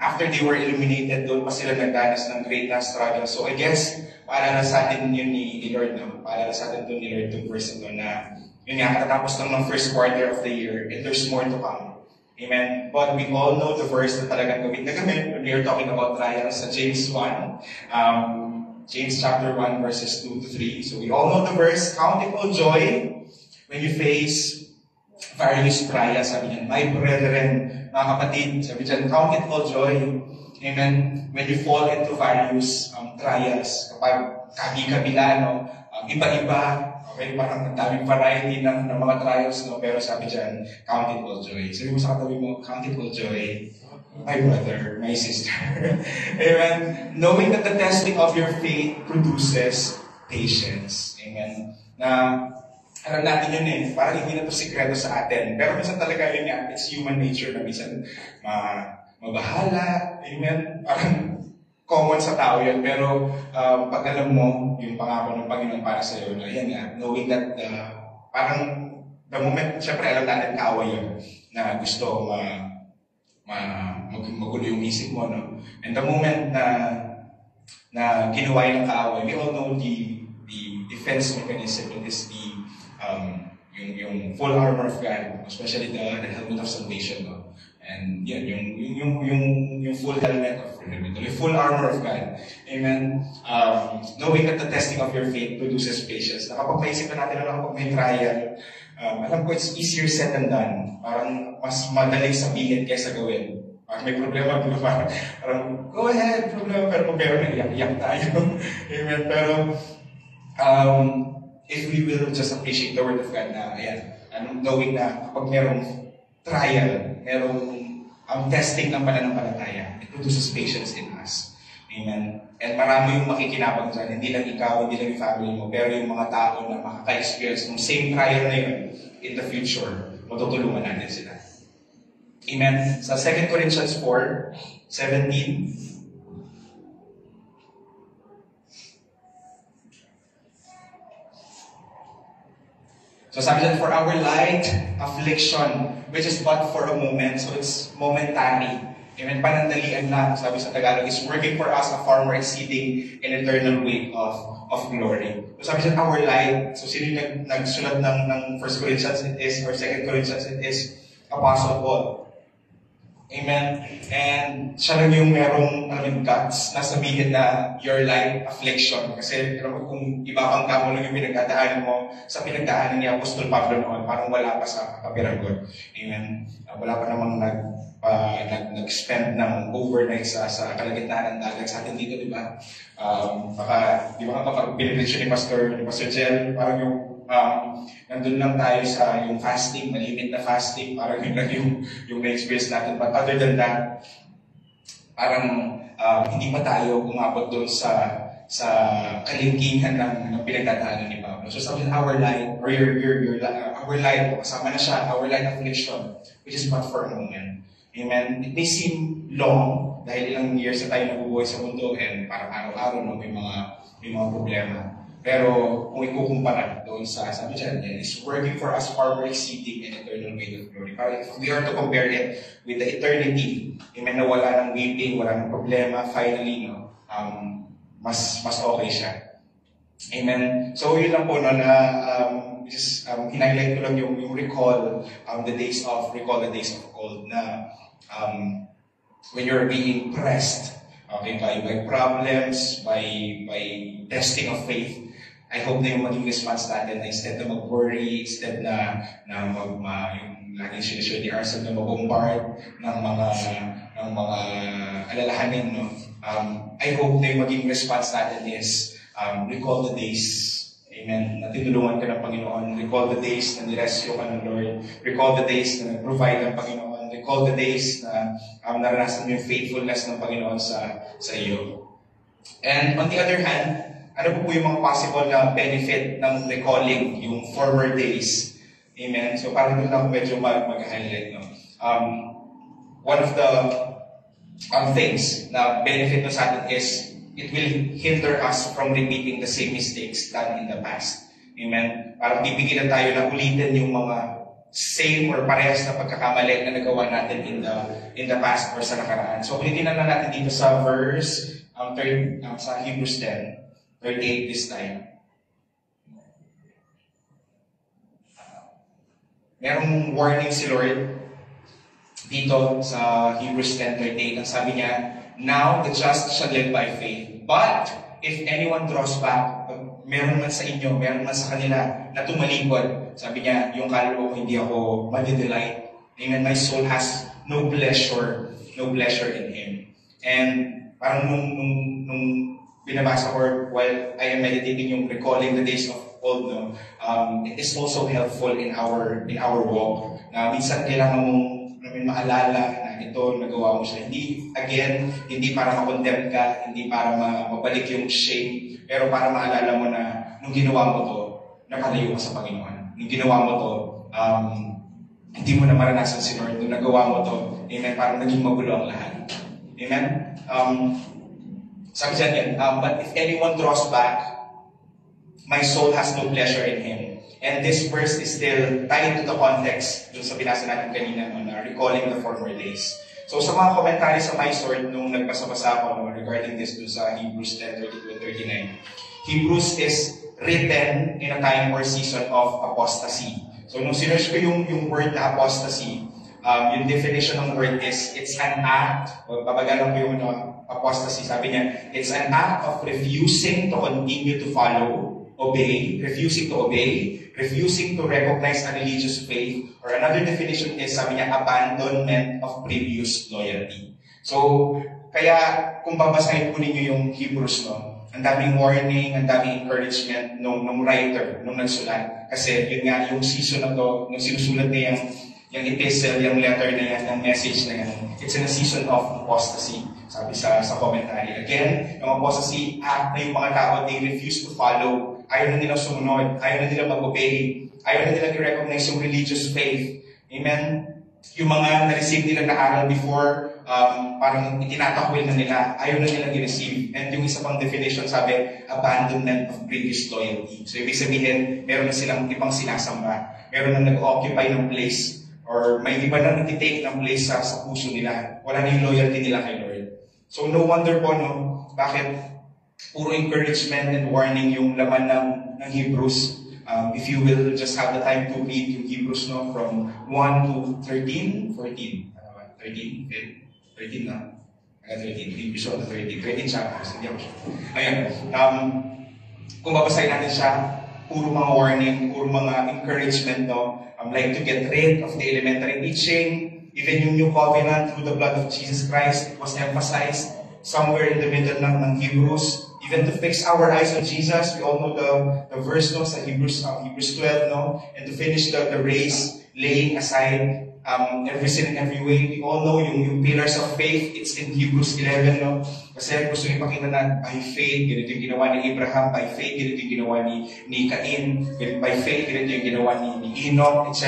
after they were illuminated, doon pa sila nagdanas ng great na struggle. So I guess, paalala sa atin yun ni Lord, no? Paalala sa atin doon ni Lord itong verse ito na yun nga, katatapos lang ng first quarter of the year and there's more to come. Amen. But we all know the verse na talagang gamit na gamit when we are talking about trials sa James 1. James chapter 1 verses 2 to 3. So we all know the verse, count it all joy when you face various trials. Sabi niyan, my brethren, mga kapatid, sabi niyan, count it all joy. Amen. When you fall into various trials, kapag kabi-kabila, no? Iba-iba, okay, parang daming variety ng mga trials, no? Pero sabi dyan, count it all joy. Sabi mo sa katabi mo, count it all joy, my brother, my sister. Amen. Knowing that the testing of your faith produces patience. Amen. Na, alam natin yun parang hindi na ito sikreto sa atin. Pero minsan talaga yun nga, it's human nature na minsan mabahala. Amen. Parang common sa tao yun, pero pag alam mo yung pangako ng Panginoon para sa iyo, ayan nga, knowing that parang the moment, syempre alam natin kaaway yun, na gusto magulo yung isip mo, no? And the moment na ginawa ng kaaway, we all know the defense mechanism, it is yung full armor of God, especially the helmet of salvation, no? And yan, yung full helmet of the full armor of God. Amen. Knowing that the testing of your faith produces patience. Nakapag-maisip na natin na kapag may trial, alam ko it's easier said than done. Parang mas madaling sabihin kaysa gawin. Parang may problema, parang go ahead, problema, pero naiyak-iyak tayo. Amen. Pero if we will just appreciate the Word of God na, ayan, knowing na kapag merong trial, merong testing ng pananampalataya, it produces patience in us. Amen. And marami yung makikinabang dyan, hindi lang ikaw, hindi lang yung family mo, pero yung mga tao na makaka-experience ng same trial na yun in the future, matutulungan natin sila. Amen. Sa 2 Corinthians 4:17, so sabi dyan, for our light affliction, which is but for a moment, so it's momentary. Amen, panandalian lang, sabi sa Tagalog, is working for us a far more exceeding and eternal weight of glory. So sabi dyan, our light, so sino yung nagsulat ng 1 Corinthians it is, or 2 Corinthians it is, Apostle Paul. Amen. And siya lang yung merong guts na sabihin na your light affliction. Kasi alam mo, kung ibabang mo lang yung pinagdadaanan mo sa pinagdaanan ni Apostol Pablo noon, parang wala pa sa kapiragot. Amen. Wala pa namang nag-spend ng overnight sa kalagitnaan ng dagat sa atin dito, di ba? Baka, di ba kapag pinag-lecture ni Pastor Jel, parang yung nandun lang tayo sa yung fasting, malimit na fasting, parang yun lang yung na-experience natin. But other than that, parang hindi pa tayo umabot doon sa kalingkingan ng pinagdadaanan ni Pablo. So sabi our light, or our light, kasama na siya, our light affliction, which is but for a moment. Amen? It may seem long, dahil ilang years na tayo nabubuhay sa mundo, and parang araw-araw, no, may mga problema. Pero kung ikukumpara doon sa, sabi dyan, is working for us far more exceeding and eternal weight of glory. Parang if we are to compare it with the eternity, amen, na wala ng weeping, wala ng problema, finally, no, mas okay siya. Amen. So yun lang po, no, na hinighlight ko lang yung recall the days of old na when you're being pressed, okay, by problems, by testing of faith. I hope na yung maging response natin na instead na mag-worry, instead na yung laging sinishare ni Arson na mag-bombard ng mga alalahanin, no? I hope na yung maging response natin is recall the days, amen, na tinulungan ka ng Panginoon. Recall the days na nirescue ka ng Lord. Recall the days na nag-provide ng Panginoon. Recall the days na naranasan mo yung faithfulness ng Panginoon sa iyo. And on the other hand, ano po yung mga possible na benefit ng recalling yung former days? Amen? So parang doon ako medyo mag-highlight. No? One of the things na benefit na sa atin is it will hinder us from repeating the same mistakes done in the past. Amen? Parang bibigyan tayo na ulitin yung mga same or parehas na pagkakamali na nagawa natin in the past or sa nakaraan. So ulitin na natin dito sa verse sa Hebrews 10. 38 this time. Merong warning si Lord dito sa Hebrews 10:38. Ang sabi niya, now the just shall live by faith. But if anyone draws back, meron man sa inyo, meron man sa kanila na tumalikod. Sabi niya, yung kaluluwa ko hindi ako madidelight. Amen. My soul has no pleasure in Him. And parang nung binabasa ko while I am meditating yung recalling the days of old, no, it is also helpful in our walk. Na minsan kailangan mong maalala na ito, nagawa mo siya. Hindi para ma-condemn ka, hindi para mabalik yung shame, pero para maalala mo na nung ginawa mo to, nakalayo ka sa Panginoon. Nung ginawa mo to, hindi mo na maranasan si Lord. Nung nagawa mo to, amen, parang naging magulo ang lahat. Amen? Sabi dyan, but if anyone draws back, my soul has no pleasure in him. And this verse is still tied to the context dun sa binasa natin kanina, recalling the former days. So sa mga komentary sa my sword, nung nagbasa-basa ako regarding this dun sa Hebrews 10:32 and 39, Hebrews is written in a time or season of apostasy. So nung sinerge ko yung word na apostasy, yung definition ng word is, it's an act, babagalan ko yung apostasy, sabi niya, it's an act of refusing to continue to follow, refusing to recognize a religious faith, or another definition is, sabi niya, abandonment of previous loyalty. So, kaya kung babasahin po ninyo yung Hebrews, no, ang daming warning, ang daming encouragement nung writer, nung nagsulat. Kasi yun nga, yung season na to, nung sinusulat niya yung epistle, yung letter na yan, yung message na yan, it's in a season of apostasy. Sabi sa commentary. Again, yung apostasy act na yung mga tao, they refuse to follow. Ayaw na nilang sumunod. Ayaw na nilang mag-obey. Ayaw na nilang i-recognize yung religious faith. Amen? Yung mga na-receive nila na aral before, parang itinatakwil na nila. Ayaw na nilang i-receive. And yung isa pang definition, sabi, abandonment of previous loyalty. So, ibig sabihin, meron na silang ibang sinasamba. Meron na nag-occupy ng place. Or may iba na nag-take ng place sa puso nila. Wala na yung loyalty nila kay Lord. So no wonder po, no, bakit puro encouragement and warning yung laman ng Hebrews. If you will just have the time to read yung Hebrews, no, from 1 to 13, 14, 13 na. 13, Hebrews 1 to 13 chapters. Hindi ako siya. Ayan. Kung babasahin natin siya, puro mga warning, puro mga encouragement, no? Like to get rid of the elementary teaching, even yung new covenant through the blood of Jesus Christ, it was emphasized somewhere in the middle ng Hebrews. Even to fix our eyes on Jesus, we all know the verse, no, sa Hebrews 12, no? And to finish the race, laying aside every sin and every way. We all know yung pillars of faith, it's in Hebrews 11, no? Kasi gusto nyo ipakita na by faith, ganito yung ginawa ni Abraham, by faith, ganito yung ginawa ni Cain, by faith, ganito yung ginawa ni Enoch, etc.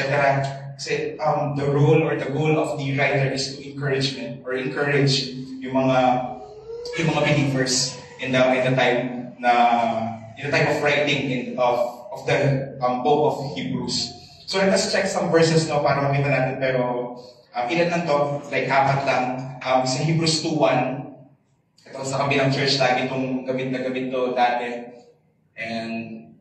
Kasi the role or the goal of the writer is to encourage yung mga believers in the time na in the type of writing of the book of Hebrews. So let us check some verses no, para makita natin, pero ilan lang to, like 4 lang. Sa Hebrews 2:1, ito sa kabilang church, lagi itong gamit na gamit to dati. And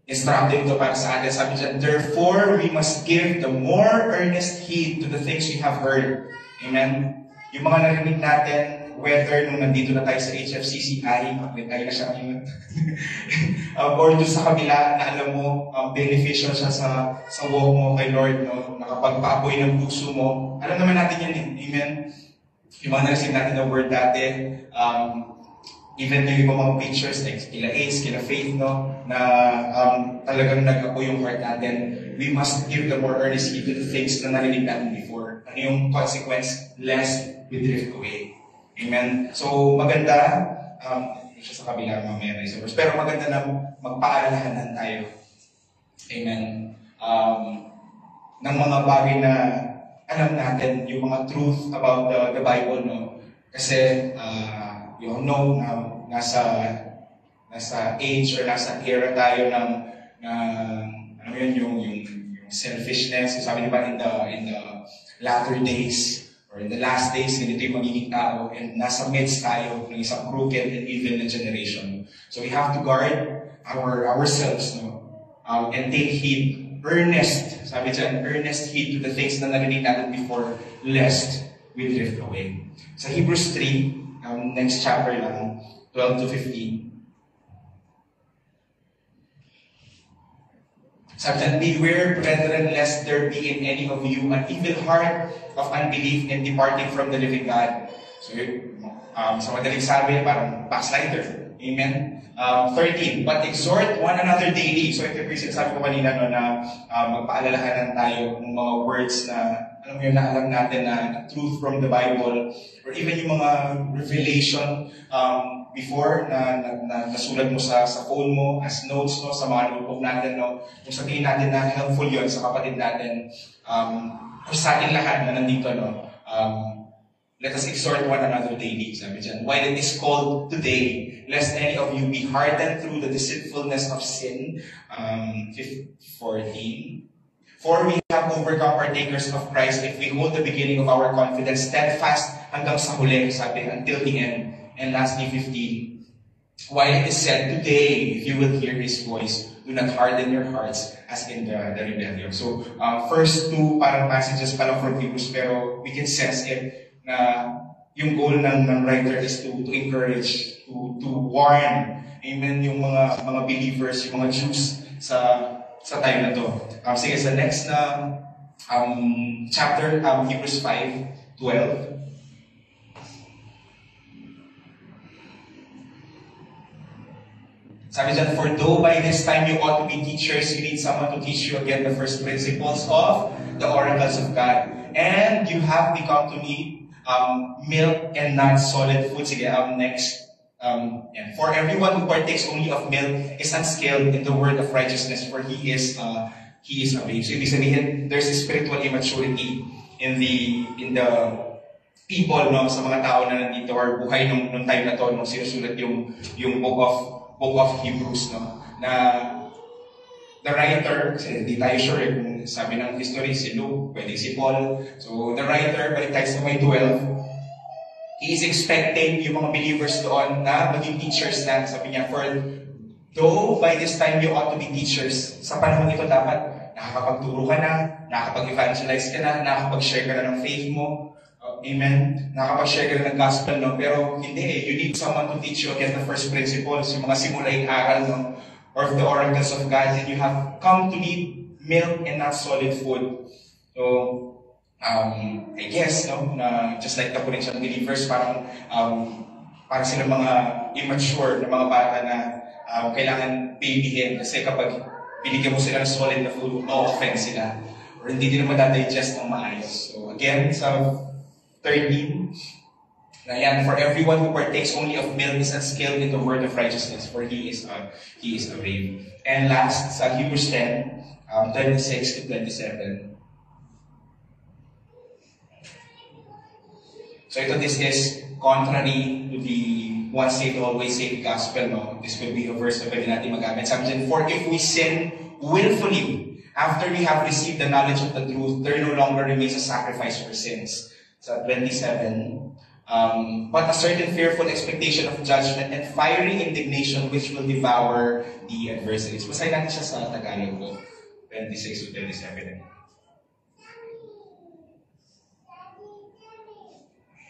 instructive to para sa atin. Sabi dyan, therefore, we must give the more earnest heed to the things we have heard. Amen? Yung mga narinig natin, whether nung nandito na tayo sa HFCCI, tayo na siya ngayon, or doon sa kabila na alam mo, beneficial siya sa walk mo kay Lord, no? Nakapagpaapoy ng puso mo. Alam naman natin yan eh. Amen? Yung mga narinig natin na word dati, even yung mga pictures, like kila Ace, kila Faith, no, na talagang nag-apo yung heart natin, we must give the more earnest heed to the things na narinig natin before. Ano yung consequence? Lest we drift away. Amen? So, maganda, siya sa kabila mamaya na isa verse, pero maganda na magpaalalahanan tayo. Amen? Ng mga bagay na alam natin, yung mga truth about the Bible, no? Kasi, you know, nasa age or nasa era tayo ng ano yun, yung selfishness. Sabi diba in the latter days or in the last days, ganito yung magiging tao, and nasa midst tayo ng isang crooked and evil na generation. So we have to guard ourselves, no? And take heed, earnest, sabi dyan, earnest heed to the things na narinig natin before, lest we drift away. Sa Hebrews 3, next chapter lang, 12 to 15. Sabi dyan, beware, brethren, lest there be in any of you an evil heart of unbelief and departing from the living God. So, sa madaling sabi, parang backslider. Amen? 13, but exhort one another daily. So, ito yung sinasabi ko kanina, no, na magpaalalahanan tayo ng mga words na alam mo yun, na alam natin na truth from the Bible, or even yung mga revelation before na nasulat mo sa phone mo as notes, no, sa mga notebook natin, no, kung sabihin natin na helpful yun sa kapatid natin, or sa atin lahat na nandito, no, let us exhort one another daily, sabi dyan. While it is called today, lest any of you be hardened through the deceitfulness of sin. 14. For we have overcome partakers of Christ if we hold the beginning of our confidence steadfast hanggang sa huli, sabi, until the end. And lastly, 15. While it is said, today, if you will hear His voice, do not harden your hearts as in the rebellion. So, first two parang passages pa lang from Hebrews, pero we can sense it na yung goal ng writer is to encourage, to warn, amen, yung mga believers, yung mga Jews sa time na to. Sige, sa next na chapter, Hebrews 5:12. Sabi dyan, for though by this time you ought to be teachers, you need someone to teach you again the first principles of the oracles of God. And you have become to me milk and not solid food. Sige, next. And for everyone who partakes only of milk is unskilled in the word of righteousness, for he is a babe. So ibig sabihin, there's a spiritual immaturity in the people, no, sa mga tao na nandito or buhay nung time na to, nung sinusulat yung book of Hebrews, no, na the writer, kasi hindi tayo sure kung sabi ng history, si Luke, pwede si Paul. So the writer, balik tayo sa may 12, he is expecting yung mga believers doon na maging teachers na. Sabi niya, for though by this time you ought to be teachers, sa panahon ito dapat nakakapagturo ka na, nakakapag-evangelize ka na, nakakapag-share ka na ng faith mo. Amen? Nakakapag-share ka na ng gospel, no? Pero hindi, you need someone to teach you again the first principles, yung mga simulaing aral, no? Or the oracles of God, and you have come to need milk and not solid food. So, I guess, no, na just like the Corinthian believers, parang sila mga immature na mga bata na kailangan babyhin, kasi kapag binigyan mo sila ng solid na food, ma-offend sila, or hindi din naman dadigest ng maayos. So again, sa 13, na yan, for everyone who partakes only of milk is unskilled in the word of righteousness, for he is a babe. And last, sa Hebrews 10, 26 to 27. So ito, this is contrary to the once saved, always saved gospel, no? This could be a verse na pwede natin magamit. Sabi dyan, for if we sin willfully, after we have received the knowledge of the truth, there no longer remains a sacrifice for sins. Sa 27, but a certain fearful expectation of judgment and fiery indignation which will devour the adversaries. Basahin natin siya sa Tagalog po, 26 to 27.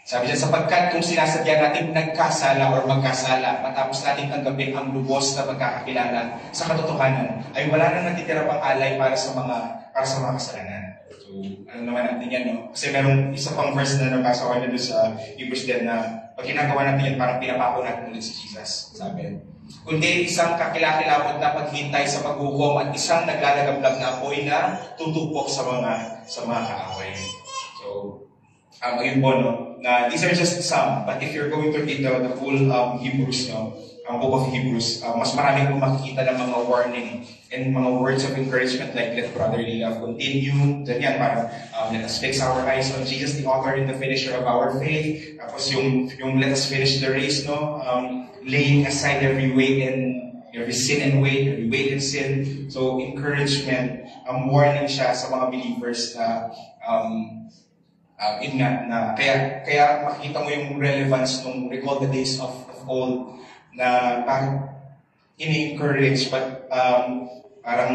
Sabi niya, sapagkat kung sinasadya natin nagkasala or magkasala, matapos natin tanggapin ang lubos na pagkakakilala sa katotohanan, ay wala nang natitira pang alay para sa mga kasalanan. So, ano naman natin yan, no? Kasi merong isa pang verse na nabasa ko na doon sa Hebrews 10 na pag ginagawa natin yan, parang pinapako natin ulit si Jesus. Sabi, kundi isang kakilakilabot na paghintay sa paghukom at isang naglalagablab na apoy na tutupok sa mga kaaway. So, ayun po, no? Na these are just some, but if you're going to read the full Hebrews, no, book of Hebrews, mas marami kong makikita ng mga warning and mga words of encouragement like let brotherly love continue. Ganyan, parang let us fix our eyes on Jesus, the author and the finisher of our faith. Tapos yung let us finish the race, no, laying aside every weight and every sin and weight, every weight and sin. So encouragement, warning siya sa mga believers na kaya makikita mo yung relevance nung recall the days of old na parang ini-encourage but parang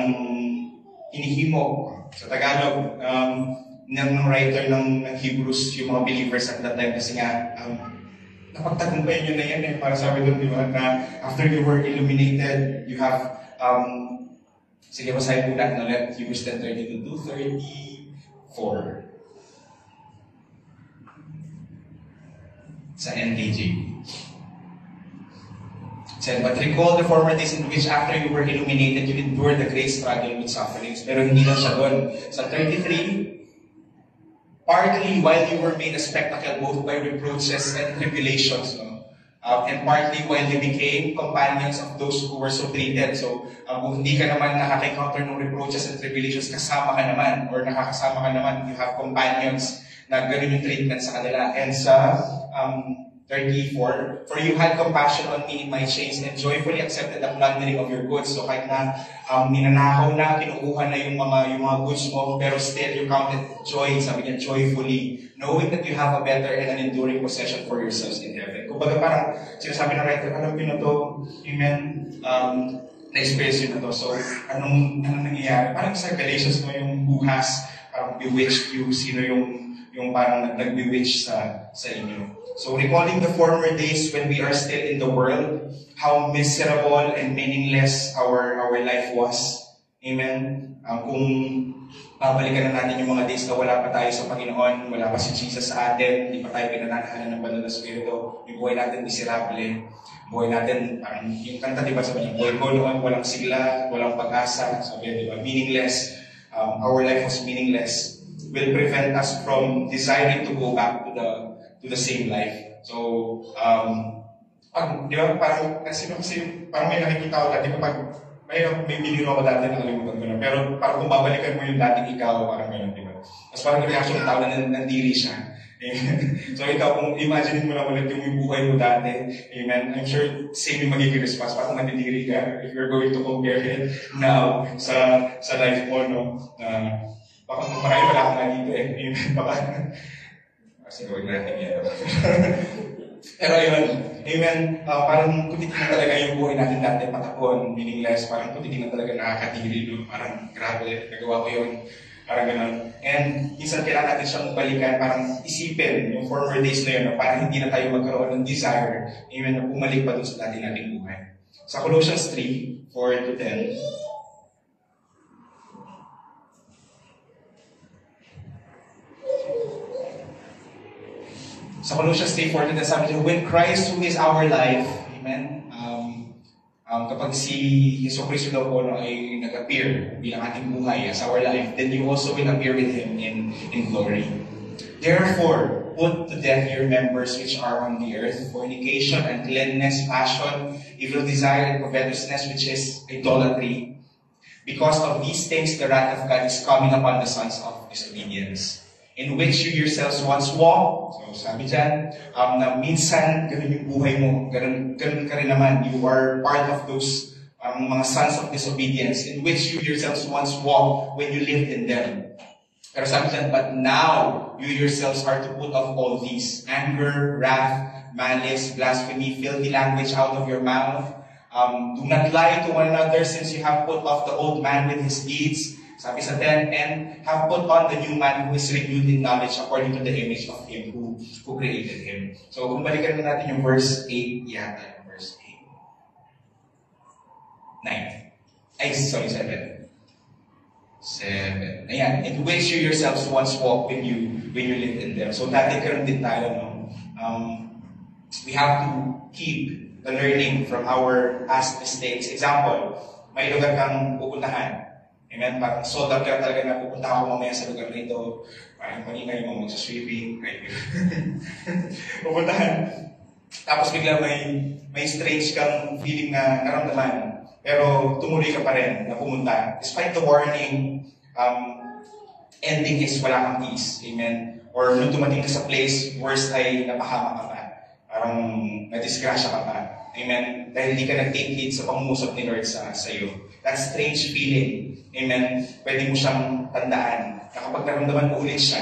hinihimo sa Tagalog ng writer ng Hebrews yung mga believers at that time kasi nga napagtagumpayan nyo na yan para sabi doon, di ba, na after you were illuminated, you have sige, basahin po natin ulit Hebrews 10:32 to 34 sa NKJ. Said, but recall the former days in which after you were illuminated, you endured the great struggle with sufferings. Pero hindi lang siya doon. Sa 33, partly while you were made a spectacle both by reproaches and tribulations, no? And partly while you became companions of those who were so treated. So, kung hindi ka naman nakaka-encounter ng reproaches and tribulations, kasama ka naman, or nakakasama ka naman, you have companions na ganun yung treatment sa kanila. And sa 34, for you had compassion on me in my chains and joyfully accepted the plundering of your goods. So kahit na ninanakaw na, kinukuha na yung mga goods mo, pero still you counted joy, sabi niya, joyfully, knowing that you have a better and an enduring possession for yourselves in heaven. Kumbaga parang sinasabi ng writer, alam ko na to, amen, na-experience yun na to. So anong nangyayari? Parang sa Galatians mo yung buhas, parang bewitched you, sino yung parang nag-bewitch sa inyo. So recalling the former days when we are still in the world, how miserable and meaningless our life was. Amen? Kung babalikan na natin yung mga days na wala pa tayo sa Panginoon, wala pa si Jesus sa atin, hindi pa tayo pinananahanan ng banal na Espiritu, yung buhay natin miserable. Buhay natin, parang yung kanta, di ba, sabi niya, buhay ko noon, walang sigla, walang pag-asa, sabi niya, di ba, meaningless. Our life was meaningless. Will prevent us from desiring to go back to the same life. So, di ba, parang, kasi parang may nakikita ko dati, pag may biniro ako dati, nakalimutan ko na, pero parang kung babalikan mo yung dating ikaw, parang gano'n, di ba? Tapos parang reaction ng tao na nandiri siya. So ikaw, kung imagine mo na ulit yung buhay mo dati, amen, I'm sure same yung magiging response. Parang nandiri ka, if you're going to compare it now sa life mo, no? Baka marami pala ako na dito amen, baka kasi gawin natin yan. Pero yun, amen, parang kung titignan talaga yung buhay natin dati, patapon, meaningless, parang kung titignan talaga nakakadiri, no? Parang grabe, nagawa ko yun, parang gano'n. And minsan kailangan natin siyang balikan, parang isipin yung former days na yun, no? Parang hindi na tayo magkaroon ng desire, amen, na bumalik pa dun sa dati nating buhay. Sa Colossians 3, 4 to 10, sa Colossians 3:14, sabi niya, when Christ, who is our life, amen, kapag si Jesucristo daw po ay nag-appear bilang ating buhay as our life, then you also will appear with Him in glory. Therefore, put to death your members which are on the earth, fornication, uncleanness, passion, evil desire, and covetousness, which is idolatry. Because of these things, the wrath of God is coming upon the sons of disobedience. in which you yourselves once walked. So sabi dyan, na minsan, ganun yung buhay mo, ganun ka rin naman. You are part of those mga sons of disobedience in which you yourselves once walked when you lived in them. Pero sabi dyan, but now, you yourselves are to put off all these: anger, wrath, malice, blasphemy, filthy language out of your mouth. Do not lie to one another, since you have put off the old man with his deeds. Sabi sa 10, and have put on the new man who is renewed in knowledge according to the image of him who created him. So, kung balikan na natin yung verse 8 yata. Verse 8. 9. Ay, sorry, 7. 7. Ayan, in which you yourselves once walked when you lived in them. So, dati karoon din tayo, no? We have to keep the learning from our past mistakes. Example, may lugar kang pupuntahan. Amen? Parang sold out ka talaga na pupunta ako mamaya sa lugar na ito. Parang kanina yung mga magsasweeping. Pupuntahan. Tapos bigla may strange kang feeling na naramdaman. Pero tumuloy ka pa rin na pumunta. Despite the warning, ending is wala kang peace. Amen? Or nung dumating ka sa place, worst ay napahama ka pa. Parang nadisgrasya ka pa. Amen? Dahil hindi ka nag-take heed sa pangungusap ni Lord sa iyo. That strange feeling. Amen? Pwede mo siyang tandaan na kapag naramdaman mo ulit siya,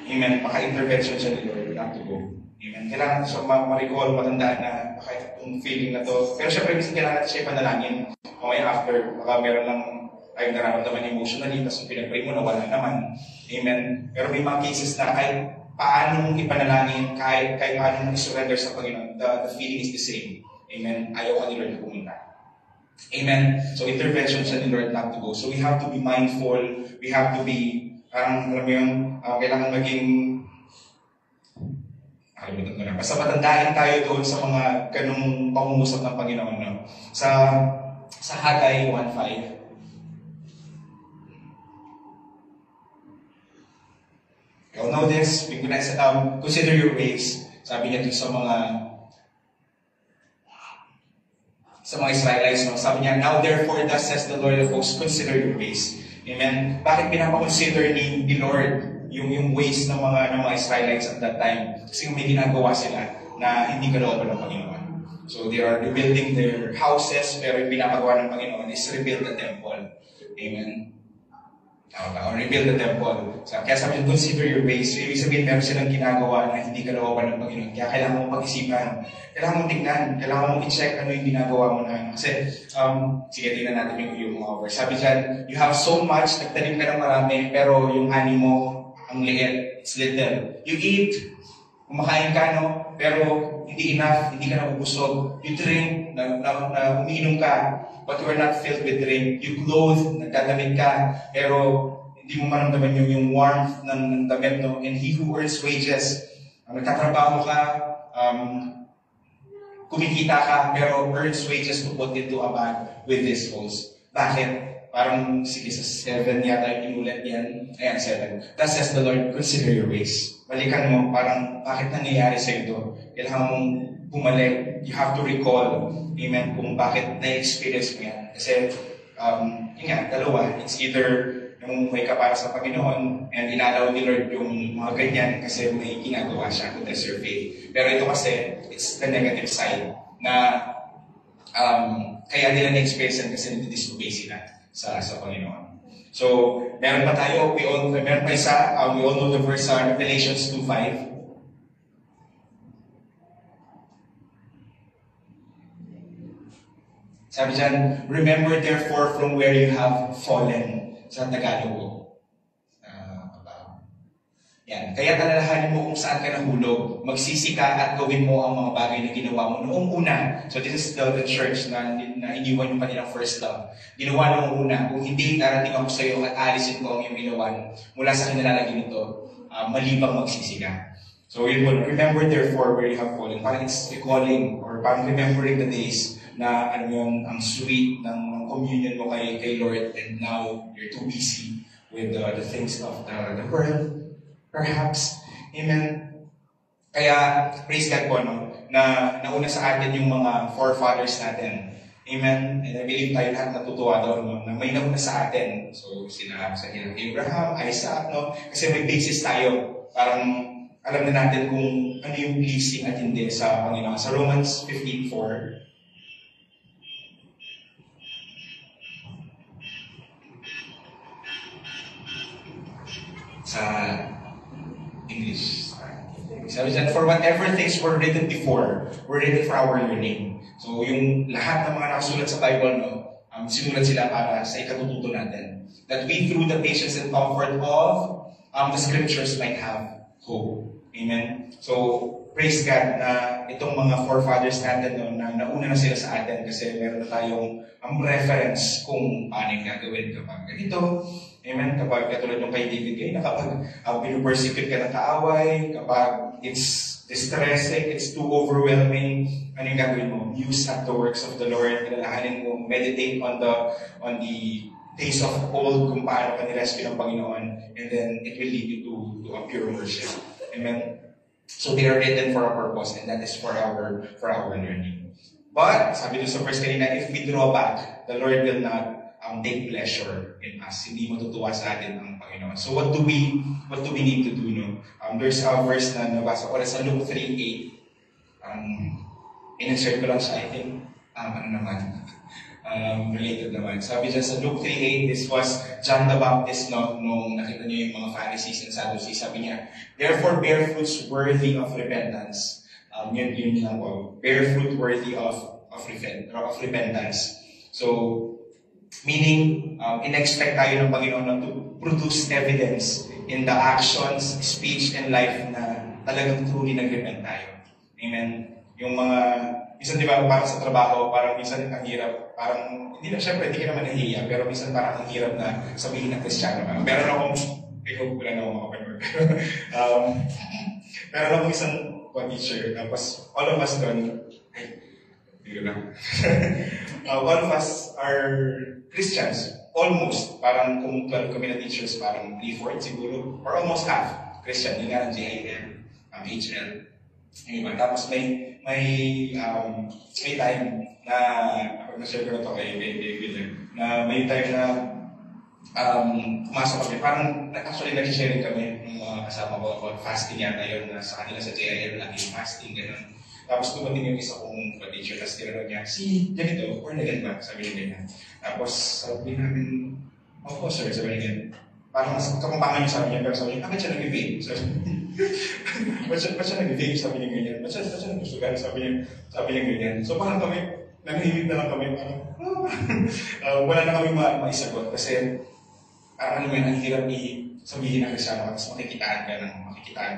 amen, maka-intervention siya ni Lord not to go. Amen? Kailangan siya ma-recall, matandaan na baka itong feeling na to. Pero syempre, minsan kailangan natin siya ipanalangin. Okay, after, baka meron lang tayo nararamdaman emotionally, tapos pinag-pray mo na wala naman. Amen? Pero may mga cases na kahit paano mong ipanalangin, kahit paano mong isurrender sa Panginoon, the feeling is the same. Amen? Ayaw ka ni Lord na pumunta. Amen? So, intervention siya ni Lord not to go. So, we have to be mindful. We have to be, alam mo yun, kailangan maging, nakalimutan ko na. Basta matandaan tayo doon sa mga ganung pangungusap ng Panginoon. No? Sa Haggai 1:5. You'll know this, consider your ways. Sabi niya doon sa mga Israelites, no? Sabi niya, now therefore, thus says the Lord of hosts, consider your ways. Amen? Bakit pinapakonsider ni Lord yung ways ng mga Israelites at that time? Kasi may ginagawa sila na hindi kalooban ng Panginoon. So they are rebuilding their houses, pero yung pinapagawa ng Panginoon is rebuild the temple. Amen? Or rebuild the temple. So, kaya sabi niyo, consider your ways. So, ibig sabihin, meron silang ginagawa na hindi kalooban ng Panginoon. Kaya kailangan mong pag-isipan. Kailangan mong tingnan. Kailangan mong i-check ano yung ginagawa mo na. Kasi, sige, tingnan natin yung mga verse. Sabi dyan, you have so much, nagtanim ka ng marami, pero yung ani mo, ang liit. It's little. You eat, kumakain ka, no? Pero hindi enough, hindi ka nabubusog. You drink, umiinom ka, but you are not filled with drink. You clothe, nagdadamit ka, pero hindi mo maramdaman yung warmth ng damit, no? And he who earns wages, nagtatrabaho ka, kumikita ka, pero earns wages to put into a bag with this host. Bakit? Parang, sige, sa 7 yata yung inulat yan. Ayan, 7. Thus says the Lord, consider your ways. Balikan mo, parang, bakit nangyayari sa ito? Kailangan mong bumalik. You have to recall, amen, kung bakit na-experience mo yan. Kasi, yun nga, dalawa. It's either namumuhay ka para sa Panginoon and inalaw ni Lord yung mga ganyan kasi may ginagawa siya to test your faith. Pero ito kasi, it's the negative side na kaya nila na-experience kasi nag-disobey sila sa Panginoon. So, meron pa tayo, meron pa isa, we all know the verse, Revelations 2:5. Sabi dyan, remember therefore from where you have fallen. Sa Tagalog ko. Yan. Kaya talalahanin mo kung saan ka nahulog. Magsisi ka at gawin mo ang mga bagay na ginawa mo noong una. So this is the church na iniwan yung kanilang first love. Ginawa noong una. Kung hindi, darating ako sa iyo at alisin ko ang iyong ginawan mula sa kanilalagin nito, malibang magsisi ka. So yun po, remember therefore where you have fallen. Parang it's recalling or parang remembering the days na ang sweet ng communion mo kay Lord, and now you're too busy with the things of the world. Perhaps. Amen. Kaya, praise God po, no, na nauna sa atin yung mga forefathers natin. Amen? And I believe tayo lahat natutuwa daw, no? Na may nauna sa atin. So, sila sa Abraham, Isaac, no? Kasi may basis tayo. Parang alam na natin kung ano yung pleasing at hindi sa Panginoon. Sa Romans 15:4, sa English. Sabi dyan, for whatever things were written before, were written for our learning. So, yung lahat ng mga nakasulat sa Bible, no, sinulat sila para sa ikatututo natin. That we, through the patience and comfort of the Scriptures, might have hope. Amen? So, praise God na itong mga forefathers natin, no, na nauna na sila sa atin kasi meron na tayong reference kung paano yung gagawin kapag ganito. Amen? Kapag katulad yung kay David kayo, na kapag pinupersecute ka ng kaaway, kapag it's distressing, it's too overwhelming, ano yung gagawin mo? Use up the works of the Lord, kilalahanin mo, meditate on the days of old, kung paano ka nirescue ng Panginoon, and then it will lead you to a pure worship. Amen? So they are written for a purpose, and that is for our learning. But, sabi doon sa verse kanina, if we draw back, the Lord will not take pleasure in us. Hindi matutuwa sa atin ang Panginoon. So what do we need to do? No? There's a verse na nabasa ko sa Luke 3:8. In-insert ko lang siya, I think. Related naman. Sabi dyan sa Luke 3:8, this was John the Baptist, no, nung nakita niyo yung mga Pharisees and Sadducees. Sabi niya, therefore bear fruits worthy of repentance. Yun lang po. Bear fruit worthy of repentance. So, meaning, in-expect tayo ng Panginoon to produce evidence in the actions, speech, and life na talagang truly nag-repent tayo. Amen? Yung mga, minsan di ba, parang sa trabaho, parang minsan ang hirap, parang, syempre, hindi ka naman nahihiya, pero minsan parang ang hirap na sabihin na Kristiyano ka. Meron akong, wala na akong makapanood. Meron akong isang teacher, tapos all of us doon, all of us are Christians. Almost. Parang kung 12 kami na teachers, parang 3/4 siguro. Or almost half. Christian. Yung nga ng JIL, HL. Yung iba. Tapos may time na, ako na-share ko na ito kay William, na may time na pumasok kami. Parang actually nag-sharing kami ng mga kasama ko about fasting yata yun na sa kanila sa JIL, lagi fasting, gano'n. Tapos dumating yung isa kong teacher, tapos tinanong niya, si ganito, or na ganito, sabi niya ganyan. Tapos sabi namin, opo sir, sabi niya ganyan. Parang mas kapampangan niya sabi niya, pero sabi niya, bakit siya nag-vape? Ba't siya nag-vape? Sabi niya ganyan. Ba't siya nag-sugar? Sabi niya ganyan. So parang kami, nag-hihip na lang kami, parang, wala na kami maisagot. Kasi, ang hirap sabihin na Kristiyano, tapos makikitaan ka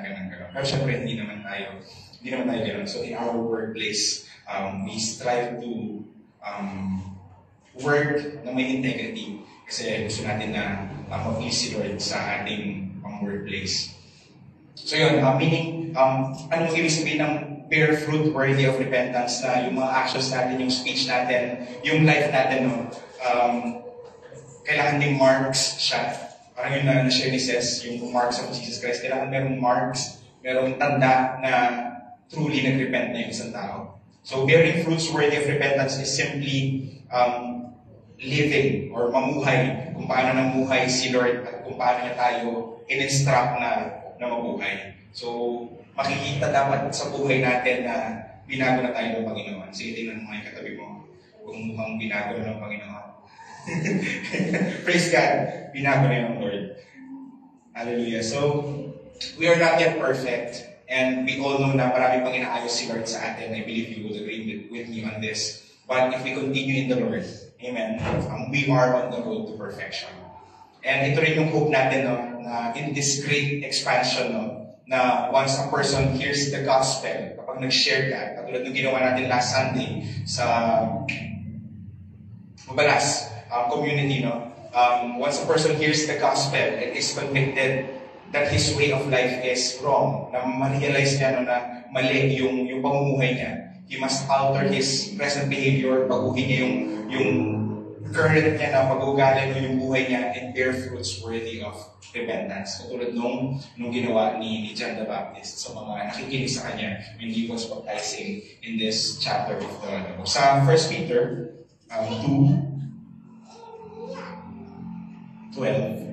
ng gano'n. Pero syempre, hindi naman tayo gano'n. So in our workplace, we strive to work na may integrity kasi gusto natin na ma-please si Lord sa ating workplace. So yun, meaning, anong ibig sabihin ng bear fruit worthy of repentance na yung mga actions natin, yung speech natin, yung life natin, no, kailangan din marks siya. Parang yun na share ni Ses, yung marks of Jesus Christ, kailangan merong marks, merong tanda na truly nag-repent na yung isang tao. So, bearing fruits worthy of repentance is simply living or mamuhay, kung paano namuhay si Lord at kung paano niya tayo in-instruct na mabuhay. So, makikita dapat sa buhay natin na binago na tayo ng Panginoon. Sige, tingnan mo yung katabi mo kung mukhang binago na ng Panginoon. Praise God, binago na yung Lord. Hallelujah. So, we are not yet perfect. And we all know na marami pang inaayos si Lord sa atin. I believe you would agree with me on this. But if we continue in the Lord, amen, we are on the road to perfection. And ito rin yung hope natin, no, na in this great expansion, no, na once a person hears the gospel, kapag nag-share ka, katulad ng ginawa natin last Sunday sa Mabalas community, no, once a person hears the gospel and is convicted that his way of life is wrong, na ma-realize niya, no, na mali yung pamumuhay niya, he must alter his present behavior, baguhin niya yung current niya na pag-ugali, no, yung buhay niya, and bear fruits worthy of repentance. Katulad nung ginawa ni John the Baptist sa mga nakikinig sa kanya when he was baptizing in this chapter of the book. Sa 1 Peter 2:12. 2:12.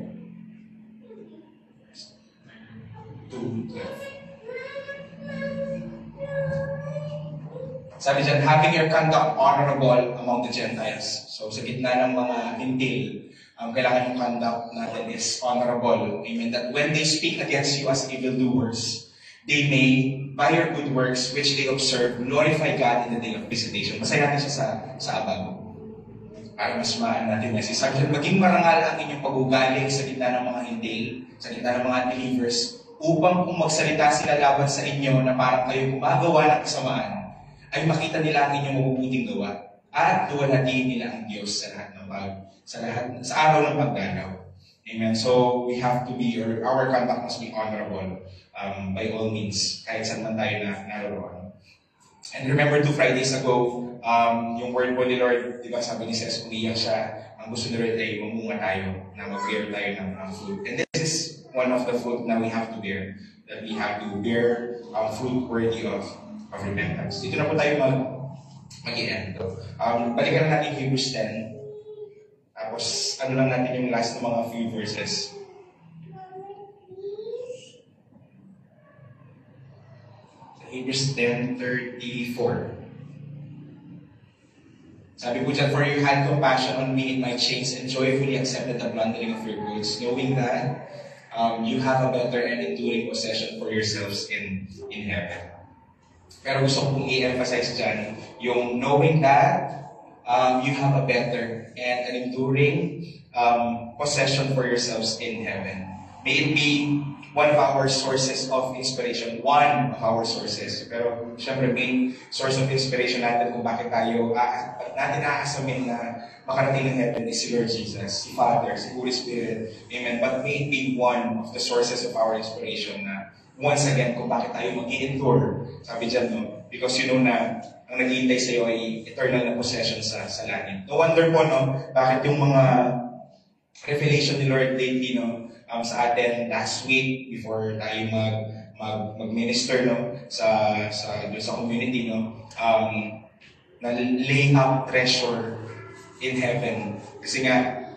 Sabi dyan, having your conduct honorable among the Gentiles. So sa gitna ng mga hintil, kailangan yung conduct natin is honorable. Amen. That when they speak against you as evildoers, they may, by your good works which they observe, glorify God in the day of visitation. Masaya natin siya sa abang. Para mas maan natin message. Sabi dyan, maging marangal ang inyong pag-ugali sa gitna ng mga hintil, sa gitna ng mga believers, upang kung magsalita sila laban sa inyo na parang kayo gumagawa ng kasamaan, ay makita nila ang inyong mabubuting gawa at duwalhatiin nila ang Diyos sa lahat ng sa araw ng pagdanaw. Amen. So we have to be, or our conduct must be honorable by all means, kahit saan man tayo naroon. And remember 2 Fridays ago, yung word po ni Lord, di ba sabi ni Ses, umiyak siya, ang gusto ni Lord ay mamunga tayo, na mag-bear tayo ng fruit. And this is one of the fruit na we have to bear, that we have to bear fruit worthy of repentance. Dito na po tayo mag-i-end. Balikan na natin Hebrews 10. Tapos, ano lang natin yung last ng mga few verses. Hebrews 10:34. Sabi po dyan, for you had compassion on me in my chains and joyfully accepted the plundering of your goods, knowing that you have a better and enduring possession for yourselves in heaven. Pero gusto kong i-emphasize dyan, yung knowing that you have a better and an enduring possession for yourselves in heaven. May it be one of our sources of inspiration. One of our sources. Pero, syempre, main source of inspiration natin kung bakit natin aasamin na makarating ng heaven is si Lord Jesus, si Father, si Holy Spirit. Amen. But may it be one of the sources of our inspiration na once again, kung bakit tayo mag-i-endure. Sabi dyan, no? Because you know na ang naghihintay sa iyo ay eternal na possession sa langit. No wonder po, no? Bakit yung mga revelation ni Lord lately, no? Sa atin last week, before tayo mag-minister, no? Sa community, no? Na-lay up treasure in heaven. Kasi nga,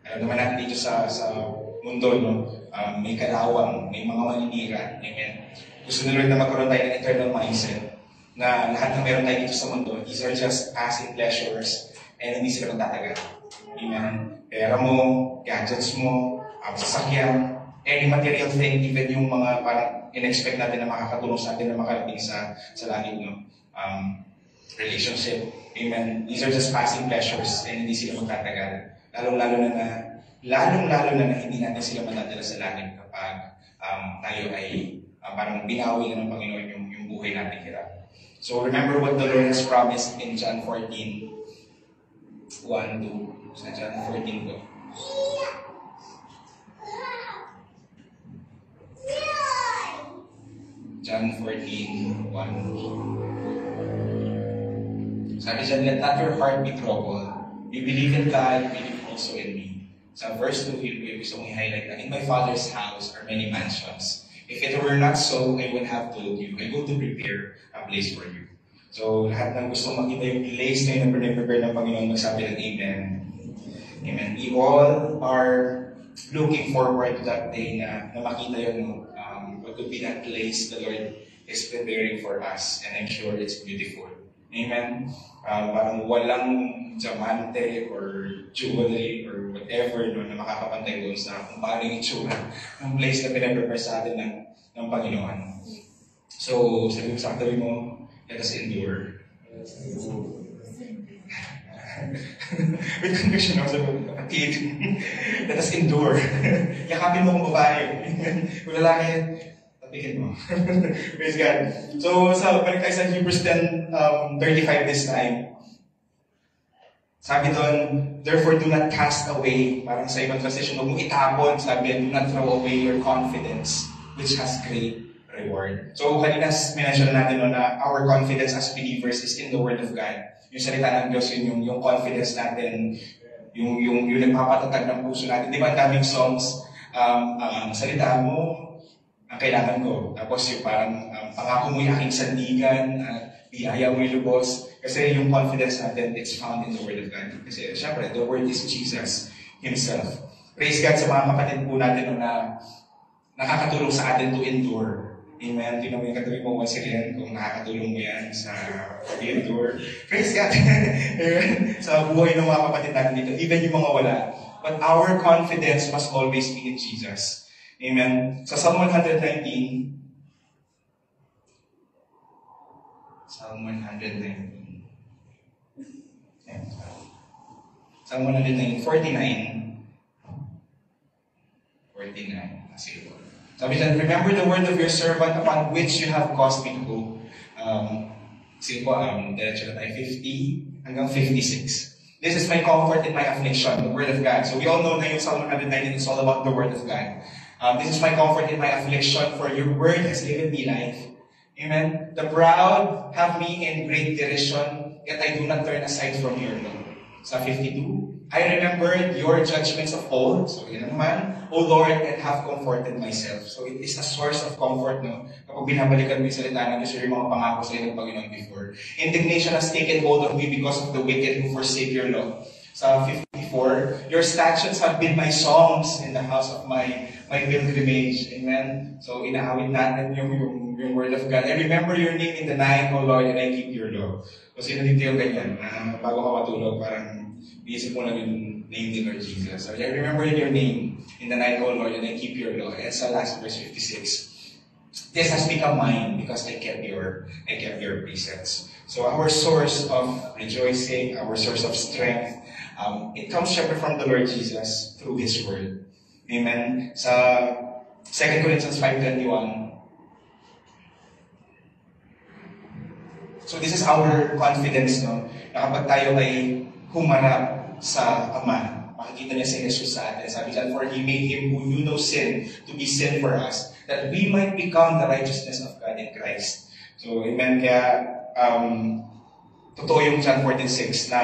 alam naman natin dito sa mundo, no? May kalawang, may mga maninira. Amen. Gusto ni Lord na magkaroon tayo ng eternal mindset na lahat ng meron tayo dito sa mundo, these are just passing pleasures and hindi sila magtatagal. Amen. Pera mo, gadgets mo, sasakyan, any material thing, even yung mga parang in-expect natin na makakatulong sa atin na makarating sa langit, no? Relationship. Amen. These are just passing pleasures and hindi sila magtatagal. Lalong-lalo na hindi natin sila matadala sa langit kapag tayo ay parang binawi na ng Panginoon yung buhay natin hirap. So remember what the Lord has promised in John 14:1-2. Sa John 14 ko. John 14:1. Sabi dyan, let not your heart be troubled. You believe in God, believe also in me. Sa verse 2, gusto kong i-highlight na, in my Father's house are many mansions. If it were not so, I would have told you, I go to prepare a place for you. So, lahat ng gusto makita yung place na yung prepare ng Panginoon, magsabi ng Amen. Amen. We all are looking forward to that day na makita yun, what would be that place the Lord is preparing for us. And I'm sure it's beautiful. Amen. Parang walang diamante or jewelry or whatever, no, na makakapantay doon sa kung paano yung itsura ng place na pinaprepare sa atin ng Panginoon. So, sabi mo sa katabi mo, let us endure. With conviction ako, sabi mo, kapatid, let us endure. Yakapin mo kung babae. Kung lalaki, tapikin mo. Praise God. So, balik tayo sa Hebrews 10:35 this time. Sabi doon, therefore do not cast away, parang sa ibang translation, huwag mong itapon, sabi, do not throw away your confidence, which has great reward. So, kanina minention natin na our confidence as believers is in the Word of God. Yung salita ng Diyos, yung confidence natin, yung nagpapatatag ng puso natin. Di ba, ang daming songs, salita mo, ang kailangan ko. Tapos yung parang, pangako mo yung aking sandigan, biyaya mo yung lubos. Kasi yung confidence natin, it's found in the Word of God. Kasi syempre, the Word is Jesus Himself. Praise God sa mga kapatid po natin na nakakatulong sa atin to endure. Amen. Tingnan mo yung katabi mo once again kung nakakatulong mo yan sa pag-endure. Praise God. Amen. Sa buhay ng mga kapatid natin dito, even yung mga wala. But our confidence must always be in Jesus. Amen. Sa Psalm 119, Psalm 119. Ayan. Psalm 119, 49. 49. Sige po. Sabi dyan, remember the word of your servant upon which you have caused me to go. Sige po, diretso na tayo 50 hanggang 56. This is my comfort in my affliction, the word of God. So we all know na yung Psalm 119 is all about the word of God. This is my comfort in my affliction, for your word has given me life. Amen. The proud have me in great derision, yet I do not turn aside from your law. Sa 52, I remembered your judgments of old. So yun naman, O Lord, and have comforted myself. So it is a source of comfort, no? Kapag binabalikan mo yung salita ng Diyos, yung mga pangako sa ng Panginoon before. Indignation has taken hold of me because of the wicked who forsake your law. Sa 54, your statutes have been my songs in the house of my pilgrimage. Amen? So inaawit natin yung word of God. I remember your name in the night, O Lord, and I keep your law. So sino dito yung ganyan? Bago ka matulog, parang iisip mo lang yung name ni Lord Jesus. So I remember your name in the night, O Lord, and I keep your law. And sa last verse 56, this has become mine because I kept your precepts. So our source of rejoicing, our source of strength, it comes syempre from the Lord Jesus through His Word. Amen. Sa 2 Corinthians 5:21. So this is our confidence, no? Na kapag tayo ay humarap sa Ama, makikita niya si Jesus sa atin. Sabi dyan, for He made Him who knew no sin to be sin for us, that we might become the righteousness of God in Christ. So, amen. Kaya, totoo yung John 14:6 na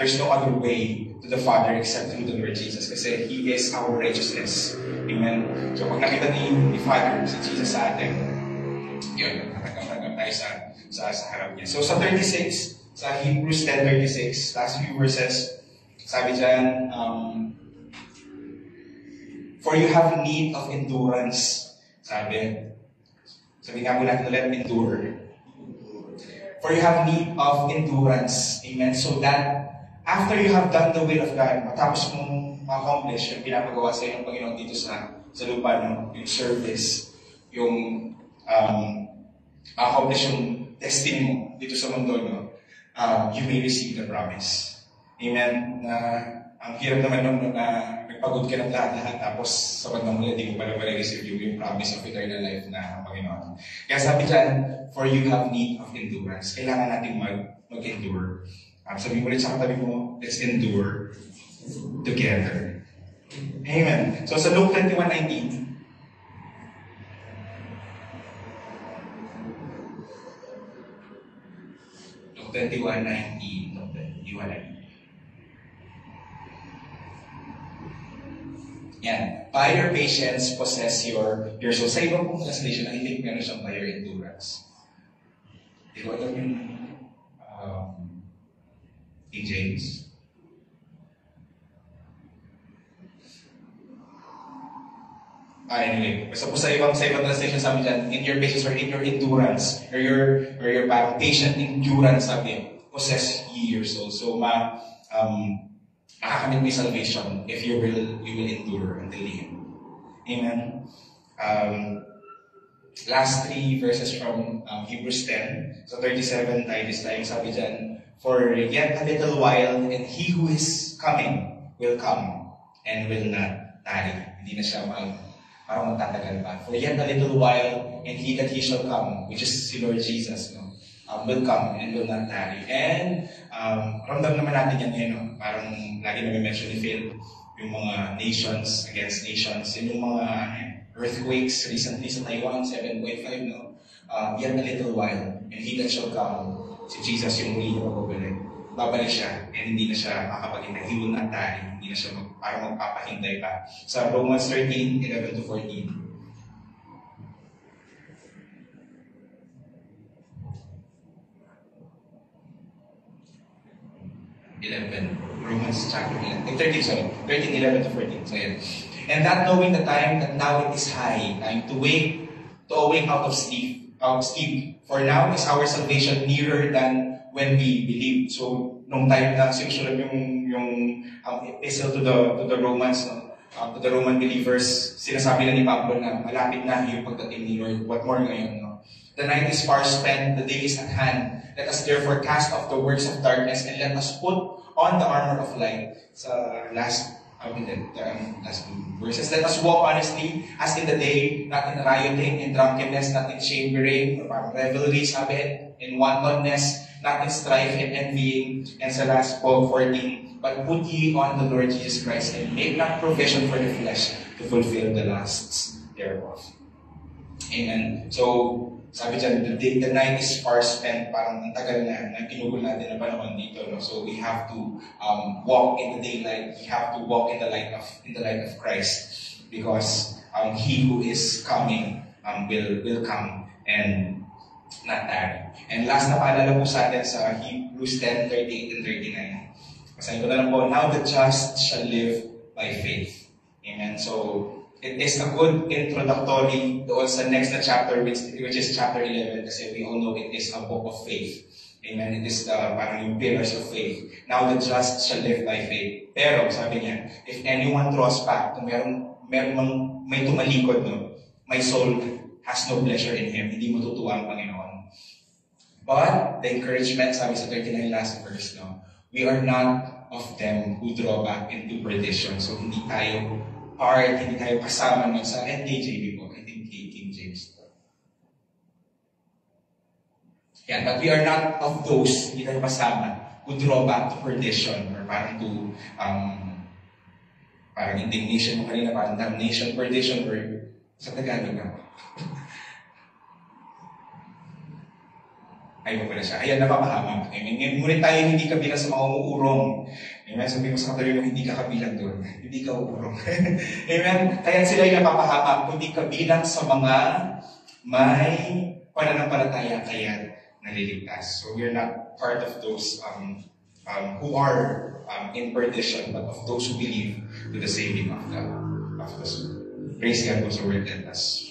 there's no other way to the Father except through the Lord Jesus. Kasi He is our righteousness. Amen. So, pag nakita ni Father, si Jesus sa atin, yun, nakakapagam tayo sa harap niya. So, sa 36, sa Hebrews 10:36, last few verses, sabi dyan, for you have need of endurance. Sabi nga po natin ulit, endure. For you have need of endurance. Amen. So that, after you have done the will of God, matapos mong accomplish yung pinapagawa sa iyo ng Panginoon dito sa lupa, no? Yung service, yung accomplish yung destiny mo dito sa mundo, no? You may receive the promise. Amen. Ang hirap naman nung nagpagod ka ng lahat-lahat, tapos sa bandang muli, hindi mo pala receive yung promise of eternal life na Panginoon. Kaya sabi dyan, for you have need of endurance. Kailangan natin mag-endure. Sabi mo ulit sa katabi mo, let's endure together. Amen. So sa Luke 21:19, Luke 21:19, yan. By your patience, possess your soul. Sa ibang pong translation, I think meron siyang by your endurance. Di ko alam yung King James. Anyway, basta po sa ibang translation sabi dyan, in your patience or in your endurance, or your parang patient endurance, sabi, possess ye your soul. So, makakamit mo yung salvation if you will endure until the end. Amen. Last three verses from Hebrews 10. So 37 tayo this time. Sabi dyan, for yet a little while, and He who is coming will come and will not tarry. Hindi na siya parang magtatagal pa. For yet a little while, and He that He shall come, which is si Lord Jesus, no? Will come and will not tarry. And ramdam naman natin yan, no? Parang lagi namin mention ni Phil, yung mga nations against nations, yung mga earthquakes recently sa Taiwan, 7.5, no? Yet a little while, and He that shall come, si Jesus yung muli na babalik siya, and hindi na siya makapaghintay. He will not tarry. Hindi na siya parang magpapahintay pa. Sa Romans 13:11-14, 11. Romans chapter 11. 13, sorry. 13, 11 to 14. So, yan. And that knowing the time that now it is high, time to awake out of sleep. For now is our salvation nearer than when we believed. So, nung time na sinusulat yung epistle to the Romans, no? To the Roman believers, sinasabi na ni Pablo na malapit na yung pagdating ni Lord. What more ngayon, no? The night is far spent, the day is at hand. Let us therefore cast off the works of darkness and let us put on the armor of light. Sa last verses, let us walk honestly as in the day, not in rioting, in drunkenness, not in chambering, or revelry, sabi, in wantonness, not in strife and envying. And sa last po, 14, but put ye on the Lord Jesus Christ and make not provision for the flesh to fulfill the lusts thereof. Amen. So, sabi dyan, the night is far spent, parang ang tagal na pinugol natin na panahon dito. No? So we have to walk in the daylight. We have to walk in the light of Christ, because He who is coming will come and not tarry. And last na paalala po sa atin sa Hebrews 10:38 and 39. Basahin ko na lang po, now the just shall live by faith. Amen. So it is a good introductory doon sa next na chapter, which is chapter 11, kasi we all know it is a book of faith. Amen. It is parang yung pillars of faith. Now the just shall live by faith. Pero, sabi niya, if anyone draws back, kung may tumalikod, no, my soul has no pleasure in him. Hindi matutuwa ang Panginoon. But, the encouragement, sabi sa 39 last verse, no, we are not of them who draw back into perdition. So, hindi tayo kasama nun sa NKJV po. I think King James. Yeah, but we are not of those, hindi tayo kasama, who draw back to perdition, or parang to, parang indignation mo kanina, parang damnation, perdition, or sa Tagalog na. Ayaw ko na siya. Ayan, napapahamak. Amen. Ngunit tayo hindi kabilang sa mga umuurong. Amen. Sabi ko sa katabi mo, hindi ka kabilang doon. Hindi ka uurong. Amen. Kaya sila yung napapahamak. Hindi kabilang sa mga may pananampalataya kaya naliligtas. So we're not part of those who are in perdition, but of those who believe to the saving of the soul. Praise God, those who were dead us.